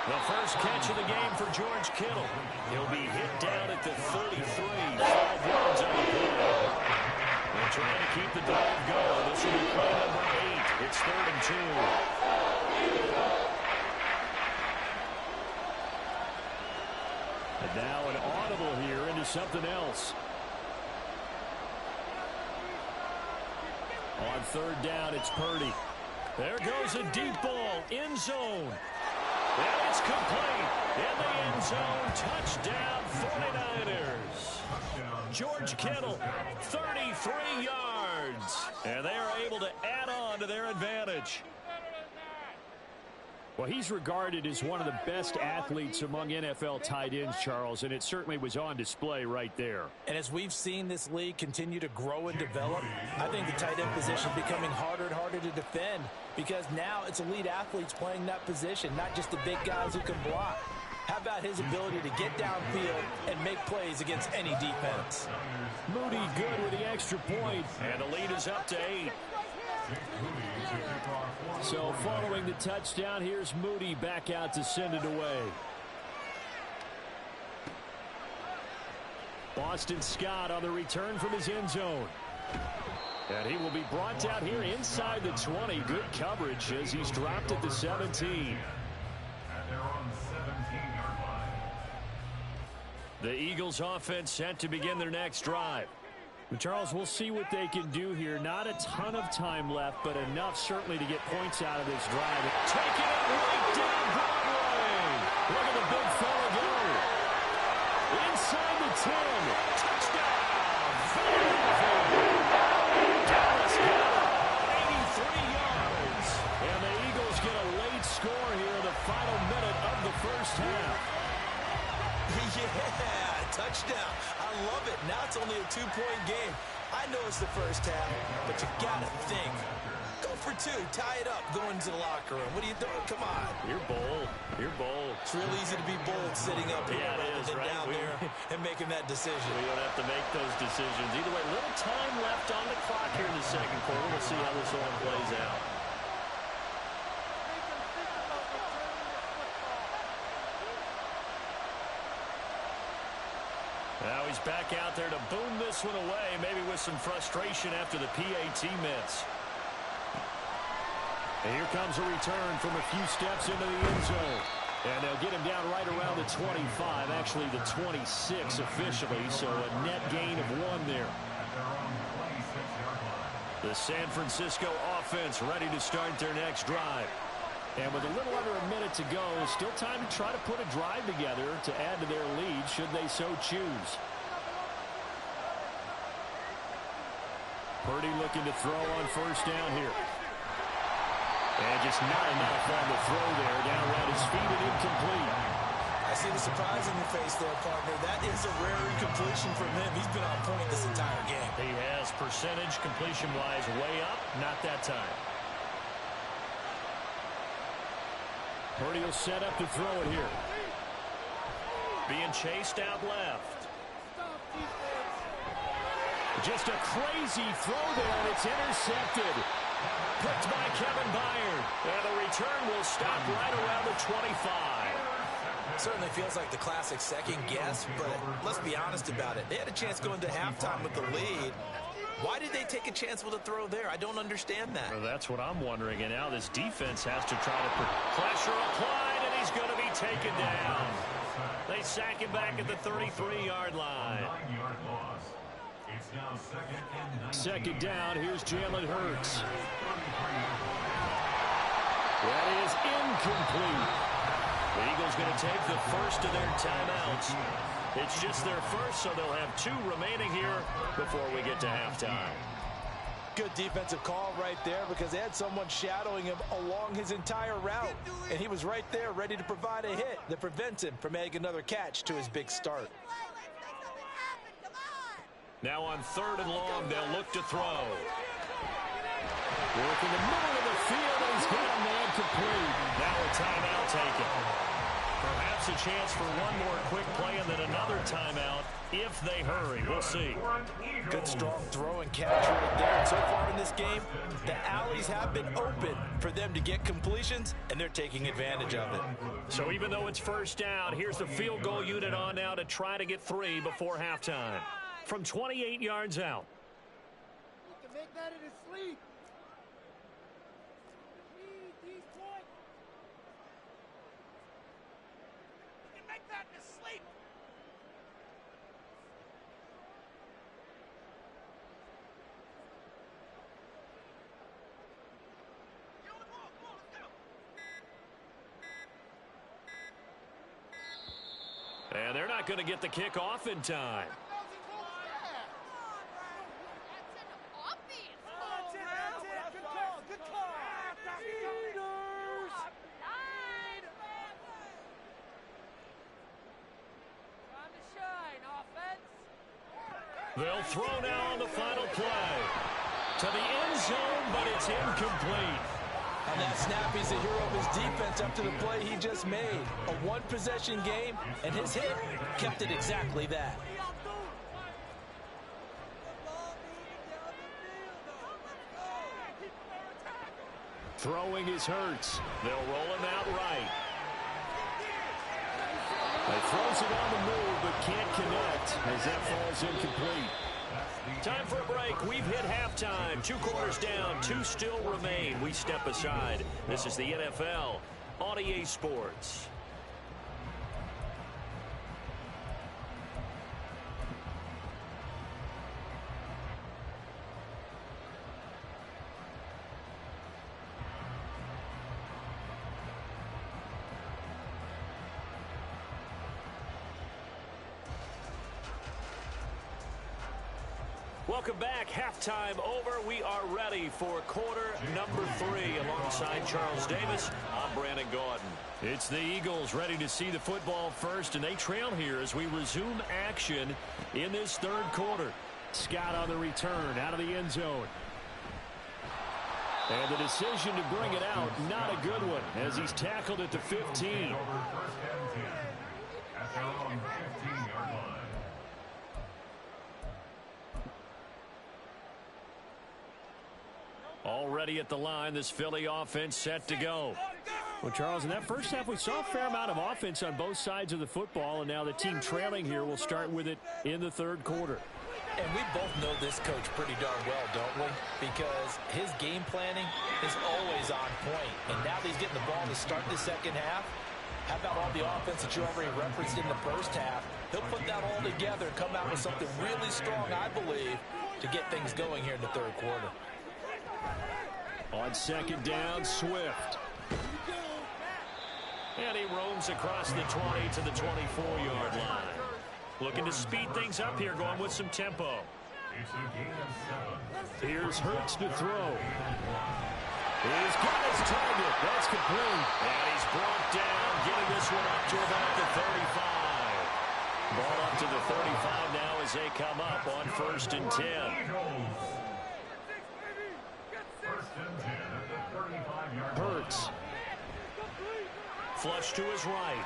The first catch of the game for George Kittle. He'll be hit down at the 33, 5 yards on the play. They're trying to keep the drive going. This will be play number 8. It's 3rd and 2. And now an audible here into something else. On 3rd down, it's Purdy. There goes a deep ball, end zone. And it's complete. In the end zone, touchdown 49ers. George Kittle, 33 yards. And they are able to add on to their advantage. Well, he's regarded as one of the best athletes among NFL tight ends, Charles, and it certainly was on display right there. And as we've seen this league continue to grow and develop, I think the tight end position is becoming harder and harder to defend because now it's elite athletes playing that position, not just the big guys who can block. How about his ability to get downfield and make plays against any defense? Moody good with the extra point, and the lead is up to 8. So following the touchdown, here's Moody back out to send it away. Boston Scott on the return from his end zone. And he will be brought down here inside the 20. Good coverage as he's dropped at the 17. The Eagles offense set to begin their next drive. But Charles, we'll see what they can do here. Not a ton of time left, but enough certainly to get points out of this drive. Taking it right down Broadway. Look at the big fella go. Inside the 10. Touchdown. Dallas got it. 83 yards. And the Eagles get a late score here in the final minute of the first half. Yeah, touchdown. I love it. Now it's only a 2-point game. I know it's the first half, but you got to think. Go for 2. Tie it up. Go into the locker room. What are you doing? Come on. You're bold. You're bold. It's real easy to be bold sitting up here rather than down there and making that decision. We don't have to make those decisions. Either way, little time left on the clock here in the second quarter. We'll see how this one plays out. Now he's back out there to boom this one away, maybe with some frustration after the PAT miss. And here comes a return from a few steps into the end zone. And they'll get him down right around the 25, actually the 26 officially, so a net gain of 1 there. The San Francisco offense ready to start their next drive. And with a little under a minute to go, still time to try to put a drive together to add to their lead should they so choose. Purdy looking to throw on first down here. And just not enough on the throw there. Down around his feet and incomplete. I see the surprise in your face there, partner. That is a rare incompletion from him. He's been on point this entire game. He has percentage completion-wise way up. Not that time. Purdy will set up to throw it here. Being chased out left. Just a crazy throw there, and it's intercepted. Picked by Kevin Byard. And the return will stop right around the 25. Certainly feels like the classic second guess, but let's be honest about it. They had a chance going to halftime with the lead. Why did they take a chance with a throw there? I don't understand that. Well, that's what I'm wondering. And now this defense has to try to put pressure applied, and he's going to be taken down. They sack him back at the 33-yard line. Second down, here's Jalen Hurts. That is incomplete. The Eagles going to take the first of their timeouts. It's just their first, so they'll have 2 remaining here before we get to halftime. Good defensive call right there because they had someone shadowing him along his entire route. And he was right there ready to provide a hit that prevents him from making another catch to his big start. Now on 3rd and long, they'll look to throw. Work in the middle of the field, and he's got a man complete. Now a timeout taken. Perhaps a chance for one more quick play and then another timeout if they hurry. We'll see. Good strong throw and catch right there. And so far in this game, the alleys have been open for them to get completions, and they're taking advantage of it. So even though it's first down, here's the field goal unit on now to try to get 3 before halftime. From 28 yards out. You can make that in his sleep. You can make that in his sleep. You going to get the kick off in time. They'll throw now on the final play. To the end zone, but it's incomplete. On that snap, he's the hero of his defense up to the play he just made. A one-possession game, and his hit kept it exactly that. Throwing is Hurts. They'll roll him out right. He throws it on the move, but can't connect as that falls incomplete. Time for a break. We've hit halftime. 2 quarters down, 2 still remain. We step aside. This is the NFL on EA Sports. Welcome back. Halftime over. We are ready for quarter number 3. Alongside Charles Davis, I'm Brandon Gaudin. It's the Eagles ready to see the football first, and they trail here as we resume action in this third quarter. Scott on the return out of the end zone. And the decision to bring it out, not a good one, as he's tackled at the 15. At their own 15-yard line. Already at the line, this Philly offense set to go. Well, Charles, in that first half, we saw a fair amount of offense on both sides of the football, and now the team trailing here will start with it in the third quarter. And we both know this coach pretty darn well, don't we? Because his game planning is always on point. And now that he's getting the ball to start the second half, how about all the offense that you already referenced in the first half? He'll put that all together and come out with something really strong, I believe, to get things going here in the third quarter. On second down, Swift. And he roams across the 20 to the 24-yard line. Looking to speed things up here, going with some tempo. Here's Hurts to throw. He's got his target. That's complete. And he's brought down, getting this one up to about the 35. Ball up to the 35 now as they come up on 1st and 10. Hurts. Flush to his right.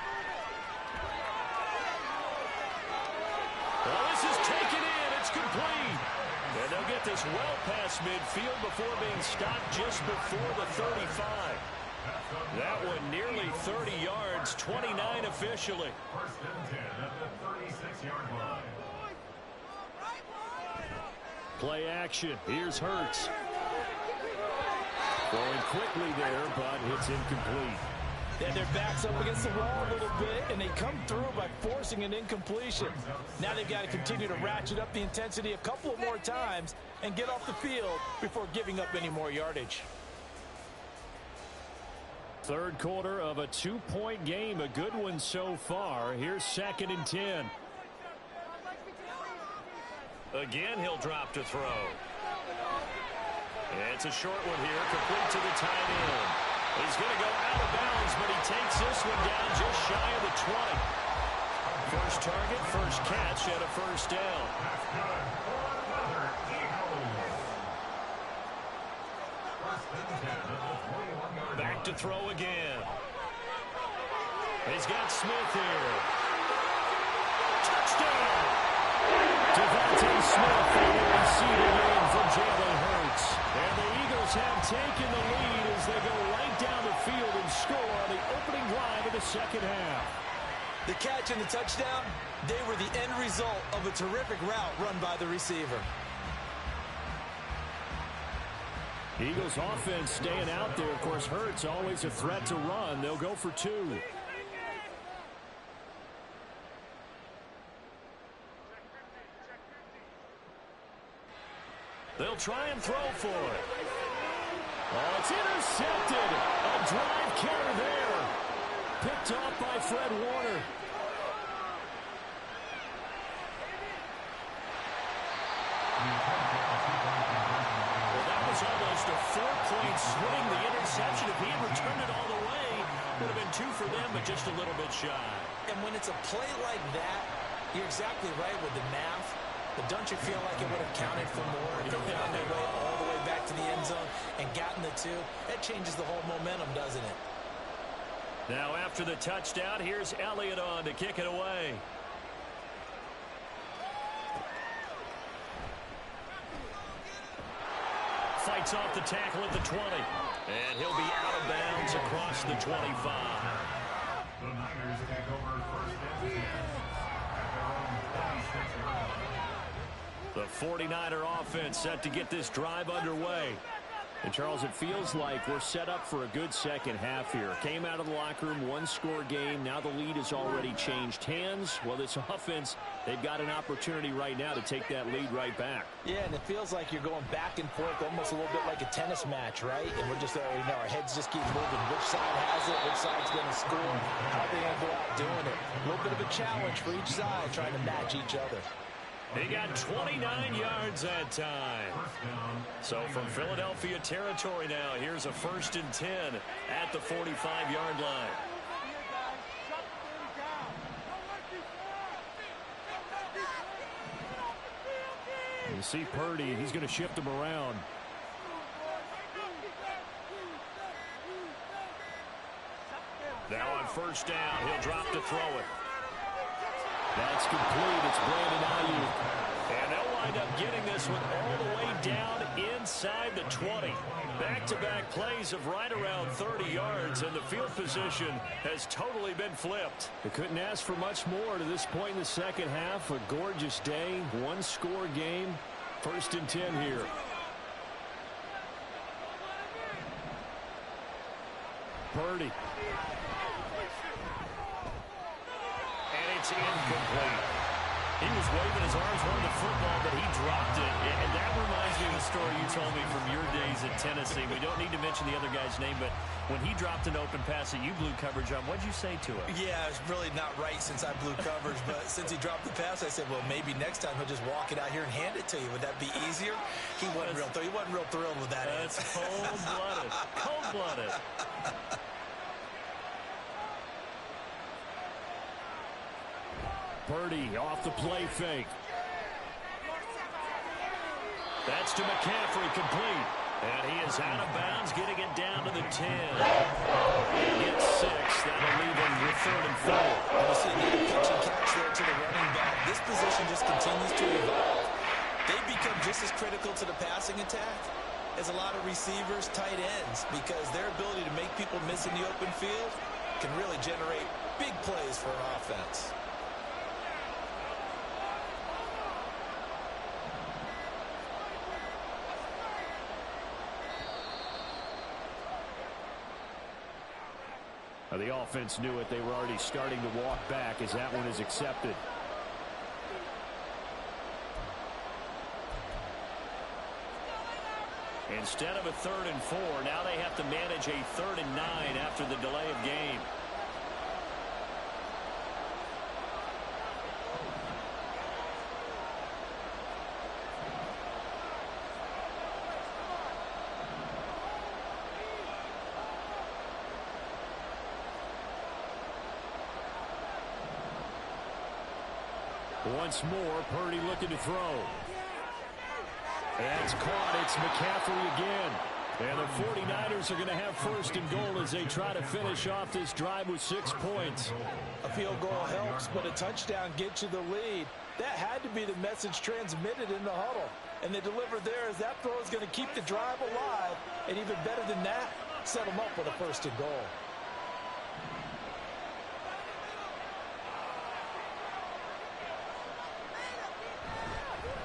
Well, this is taken in. It's complete. And they'll get this well past midfield before being stopped just before the 35. That one nearly 30 yards, 29 officially. 1st and 10 at the 36-yard line. Play action. Here's Hurts. Going quickly there, but it's incomplete. Yeah, their back's up against the wall a little bit, and they come through by forcing an incompletion. Now they've got to continue to ratchet up the intensity a couple of more times and get off the field before giving up any more yardage. Third quarter of a 2-point game, a good one so far. Here's 2nd and 10. Again, he'll drop to throw. It's a short one here, complete to the tight end. He's going to go out of bounds, but he takes this one down just shy of the 20. First target, first catch, and a first down. Back to throw again. He's got Smith here. Touchdown! Devontae Smith, the receiving in from Jalen Hurts. And the Eagles have taken the lead as they go right down the field and score on the opening drive of the second half. The catch and the touchdown, they were the end result of a terrific route run by the receiver. Eagles offense staying out there. Of course, Hurts always a threat to run. They'll go for 2. They'll try and throw for it. Oh, it's intercepted. A drive carry there. Picked off by Fred Warner. Well, that was almost a 4-point swing. The interception, if he had returned it all the way, would have been 2 for them, but just a little bit shy. And when it's a play like that, you're exactly right with the math. But don't you feel like it would have counted for more if they found their way all the way back to the end zone and gotten the 2? That changes the whole momentum, doesn't it? Now after the touchdown, here's Elliott on to kick it away. Fights off the tackle at the 20. And he'll be out of bounds across the 25. The Niners take over first and 10 at their own 26-yard line. The 49er offense set to get this drive underway. And, Charles, it feels like we're set up for a good second half here. Came out of the locker room, one-score game. Now the lead has already changed hands. Well, this offense, they've got an opportunity right now to take that lead right back. Yeah, and it feels like you're going back and forth almost a little bit like a tennis match, right? And we're just already know our heads just keep moving. Which side has it? Which side's going to score? How are they going to go out doing it? A little bit of a challenge for each side, trying to match each other. They got 29 yards that time. So from Philadelphia territory now, here's a 1st and 10 at the 45-yard line. You see Purdy, he's going to shift him around. Now on 1st down, he'll drop to throw it. That's complete. It's Brandon Ayuk. And they'll wind up getting this one all the way down inside the 20. Back-to-back plays of right around 30 yards, and the field position has totally been flipped. They couldn't ask for much more to this point in the second half. A gorgeous day, one-score game. 1st and 10 here. Purdy. It's incomplete. He was waving his arms, wanting the football, but he dropped it. And that reminds me of a story you told me from your days at Tennessee. We don't need to mention the other guy's name, but when he dropped an open pass that you blew coverage on, what'd you say to him? Yeah, it's really not right since I blew coverage, but since he dropped the pass, I said, well, maybe next time he'll just walk it out here and hand it to you. Would that be easier? He wasn't real thrilled with that. That's cold-blooded. Cold-blooded. Purdy off the play fake. That's to McCaffrey, complete. And he is out of bounds, getting it down to the 10. Gets 6. That'll leave him with 3rd and 4. We'll see the pitch and catch there to the running back. This position just continues to evolve. They become just as critical to the passing attack as a lot of receivers, tight ends, because their ability to make people miss in the open field can really generate big plays for an offense. The offense knew it. They were already starting to walk back as that one is accepted. Instead of a 3rd and 4, now they have to manage a 3rd and 9 after the delay of game. Once more, Purdy looking to throw. That's caught. It's McCaffrey again. And the 49ers are going to have 1st and goal as they try to finish off this drive with 6 points. A field goal helps, but a touchdown gets you the lead. That had to be the message transmitted in the huddle. And they delivered there as that throw is going to keep the drive alive. And even better than that, set them up with a 1st and goal.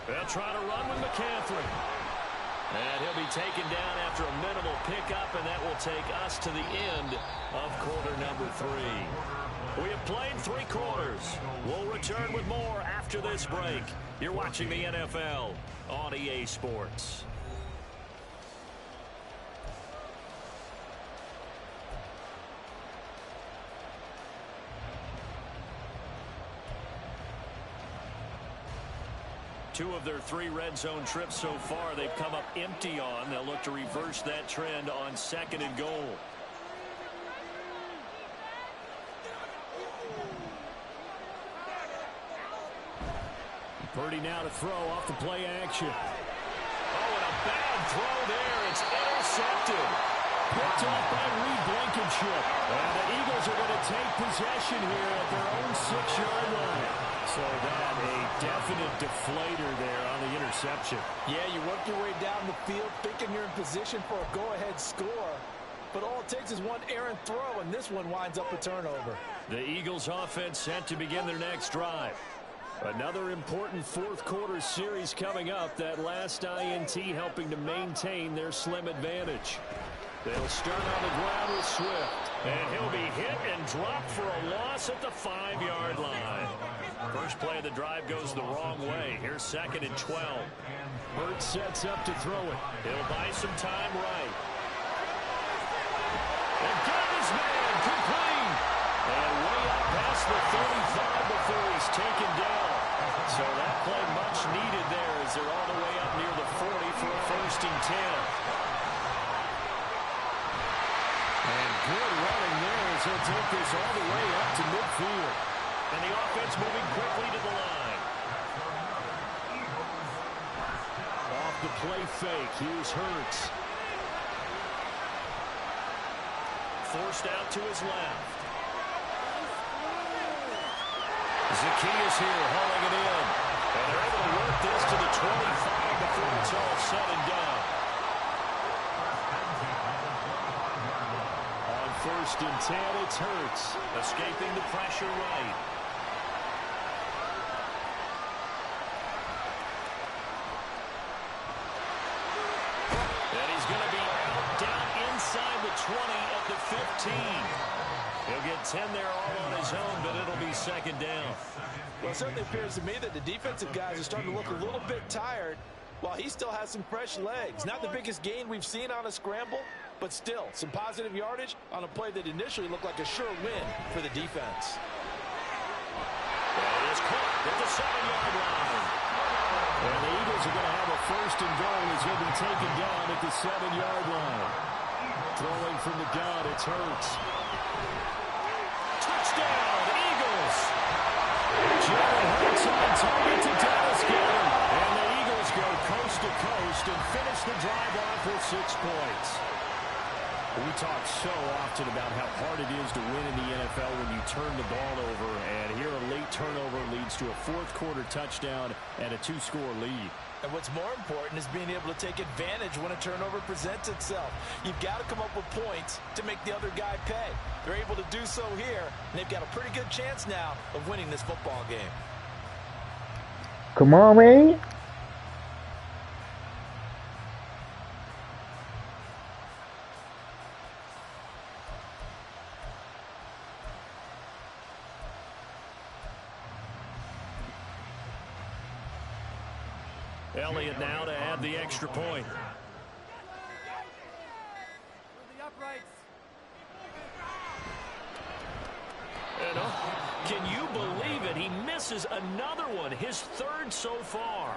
They'll try to run with McCaffrey. And he'll be taken down after a minimal pickup, and that will take us to the end of quarter number 3. We have played 3 quarters. We'll return with more after this break. You're watching the NFL on EA Sports. 2 of their 3 red zone trips so far, they've come up empty on. They'll look to reverse that trend on 2nd and goal. Purdy now to throw off the play action. Oh, and a bad throw there. It's intercepted. Picked off by Reed Blankenship. And the Eagles are going to take possession here at their own 6-yard line. So that a definite deflator there on the interception. Yeah, you work your way down the field thinking you're in position for a go-ahead score. But all it takes is one errant throw, and this one winds up a turnover. The Eagles offense set to begin their next drive. Another important fourth-quarter series coming up. That last INT helping to maintain their slim advantage. They'll start on the ground with Swift. And he'll be hit and dropped for a loss at the 5-yard line. First play of the drive goes the wrong way. Here's 2nd and 12. Burt sets up to throw it. He'll buy some time right. And got his man complete. And way up past the 35 before he's taken down. So that play much needed there as they're all the way up near the 40 for a 1st and 10. And good running there as he'll take this all the way up to midfield. And the offense moving quickly to the line. Off the play fake, here's Hurts. Forced out to his left. Zacchaeus here hauling it in. And they're able to work this to the 25 before it's all said and done. On 1st and 10, it's Hurts. Escaping the pressure right. And he's going to be out down inside the 20 at the 15. He'll get 10 there all on his own, but it'll be 2nd down. Well, it certainly appears to me that the defensive guys are starting to look a little bit tired while he still has some fresh legs. Not the biggest gain we've seen on a scramble, but still some positive yardage on a play that initially looked like a sure win for the defense. It is caught at the 7-yard line. And the Eagles are going to have a 1st and goal as he'll be taken down at the 7-yard line. Throwing from the gun, it's Hurts. Touchdown, Eagles! Jalen Hurts on target to Dallas Gary. And the Eagles go coast to coast and finish the drive off with 6 points. We talk so often about how hard it is to win in the NFL when you turn the ball over, and here a late turnover leads to a 4th-quarter touchdown and a 2-score lead. And what's more important is being able to take advantage when a turnover presents itself. You've got to come up with points to make the other guy pay. They're able to do so here, and they've got a pretty good chance now of winning this football game. Come on, man. Elliott now to add the extra point. And can you believe it? He misses another one, his 3rd so far.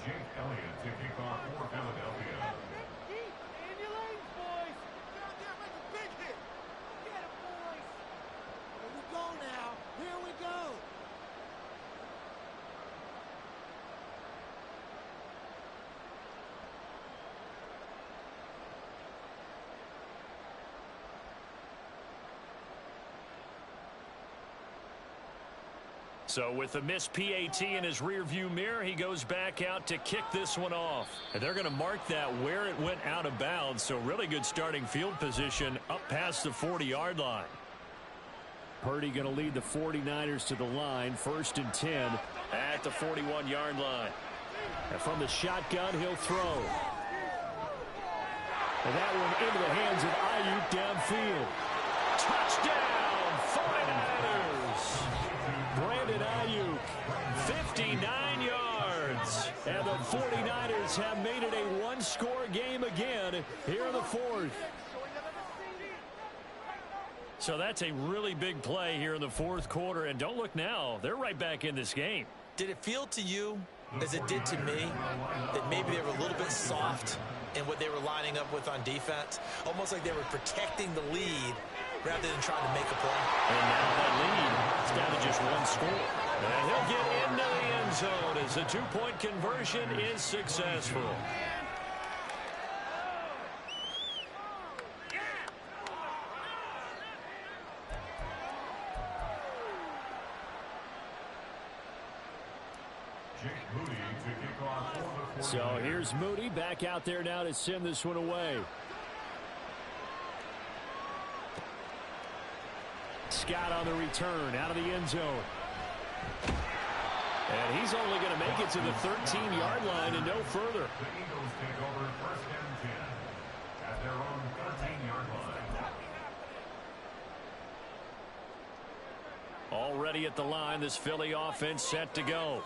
Jake Elliott to kick off for Philadelphia. So with the missed PAT in his rearview mirror, he goes back out to kick this one off. And they're going to mark that where it went out of bounds. So really good starting field position up past the 40-yard line. Purdy going to lead the 49ers to the line. 1st and 10 at the 41-yard line. And from the shotgun, he'll throw. And that one into the hands of Ayuk downfield. Touchdown, 49ers! Eagles have made it a one-score game again here in the fourth. So that's a really big play here in the fourth quarter. And don't look now. They're right back in this game. Did it feel to you, as it did to me, that maybe they were a little bit soft in what they were lining up with on defense? Almost like they were protecting the lead rather than trying to make a play. And now that lead is down to just one score. And he'll get into the end zone as the two-point conversion is successful. So here's Moody back out there now to send this one away. Scott on the return out of the end zone. And he's only going to make it to the 13-yard line and no further. The Eagles take over first and 10 at their own 13-yard line. Already at the line, this Philly offense set to go.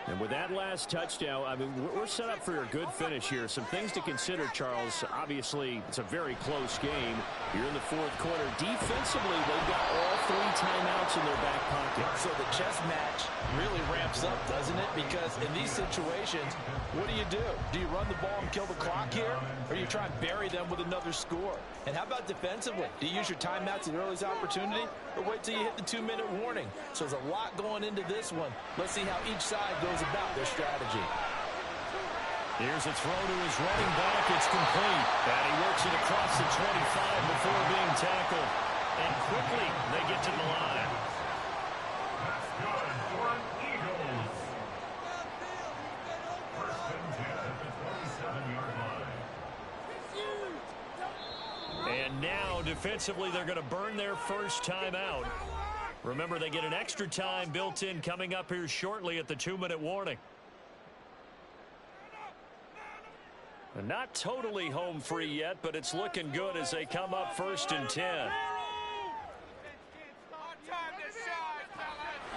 And with that last touchdown, I mean, we're set up for a good finish here. Some things to consider, Charles. Obviously, it's a very close game. Here in the fourth quarter, defensively, they've got all 3 timeouts in their back pocket. So the chess match really ramps up, doesn't it? Because in these situations, what do? Do you run the ball and kill the clock here? Or do you try and bury them with another score? And how about defensively? Do you use your timeouts at the earliest opportunity? Or wait till you hit the 2-minute warning? So there's a lot going into this one. Let's see how each side goes about their strategy. Here's a throw to his running back. It's complete. And he works it across the 25 before being tackled. And quickly, they get to the line. That's good for an Eagles. First and 10 at the 27-yard line. And now, defensively, they're going to burn their first time out. Remember, they get an extra time built in coming up here shortly at the 2-minute warning. And not totally home free yet, but it's looking good as they come up first and 10.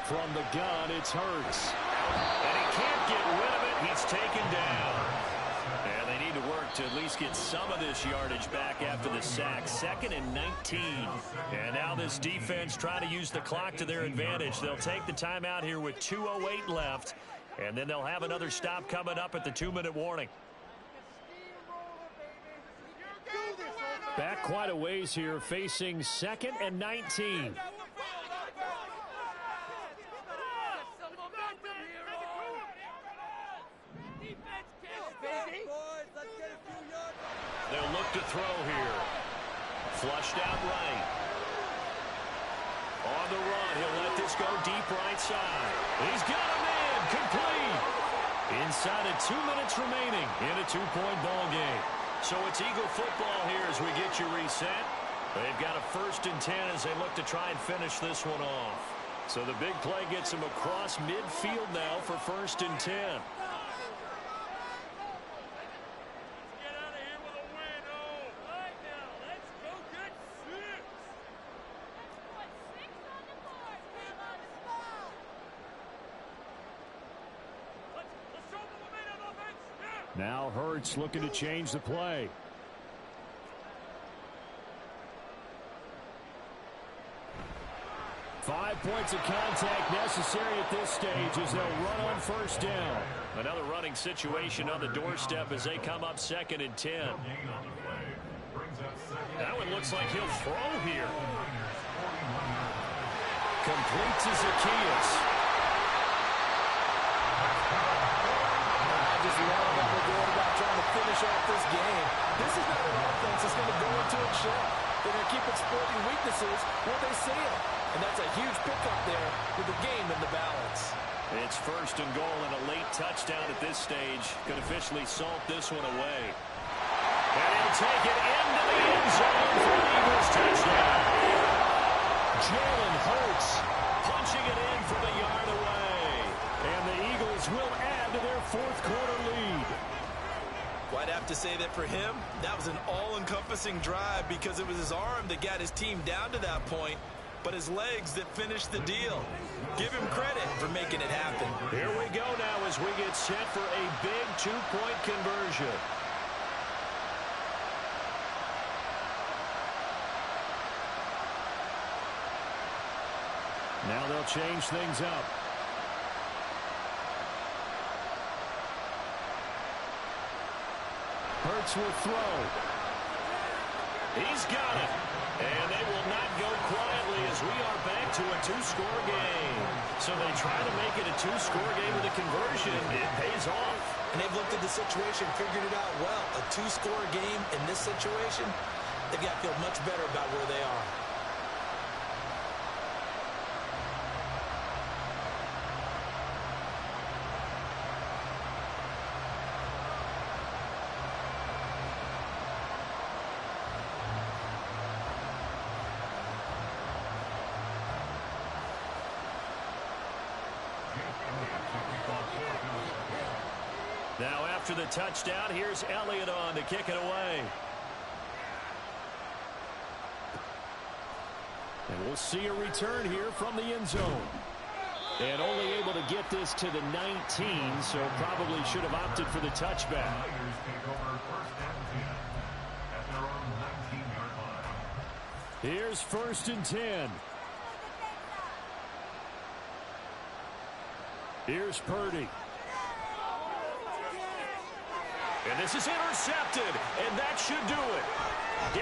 From the gun, it's Hurts. And he can't get rid of it. He's taken down. And they need to work to at least get some of this yardage back after the sack. 2nd and 19. And now this defense trying to use the clock to their advantage. They'll take the timeout here with 2:08 left. And then they'll have another stop coming up at the 2-minute warning. Back quite a ways here, facing 2nd and 19. They'll look to throw here. Flushed out right. On the run, he'll let this go deep right side. He's got a man, complete. Inside of 2 minutes remaining in a 2-point ball game. So it's Eagle football here as we get you reset. They've got a 1st and 10 as they look to try and finish this one off. So the big play gets them across midfield now for 1st and 10. Now Hurts looking to change the play. Five points of contact necessary at this stage as they'll run on 1st down. Another running situation on the doorstep as they come up 2nd and 10. That one looks like he'll throw here. Complete to Zacchaeus. Just love what they're doing about trying to finish off this game. This is not an offense that's going to go into its shell. They're going to keep exploiting weaknesses where they see them. And that's a huge pickup there with the game in the balance. It's 1st and goal and a late touchdown at this stage. Could officially salt this one away. And he'll take it into the end zone for an Eagles touchdown. Jalen Hurts punching it in from a yard away. And the Eagles will add to their 4th quarter lead. Well, I'd have to say that for him, that was an all-encompassing drive because it was his arm that got his team down to that point, but his legs that finished the deal. Give him credit for making it happen. Here we go now as we get set for a big two-point conversion. Now they'll change things up. Hurts will throw. He's got it. And they will not go quietly as we are back to a two-score game. So they try to make it a two-score game with a conversion. It pays off. And they've looked at the situation, figured it out well. A two-score game in this situation, they've got to feel much better about where they are. Now after the touchdown, here's Elliott on to kick it away. And we'll see a return here from the end zone. And only able to get this to the 19, so probably should have opted for the touchback. Niners take over first and 10 at their own 19-yard line. Here's 1st and 10. Here's Purdy. And this is intercepted, and that should do it.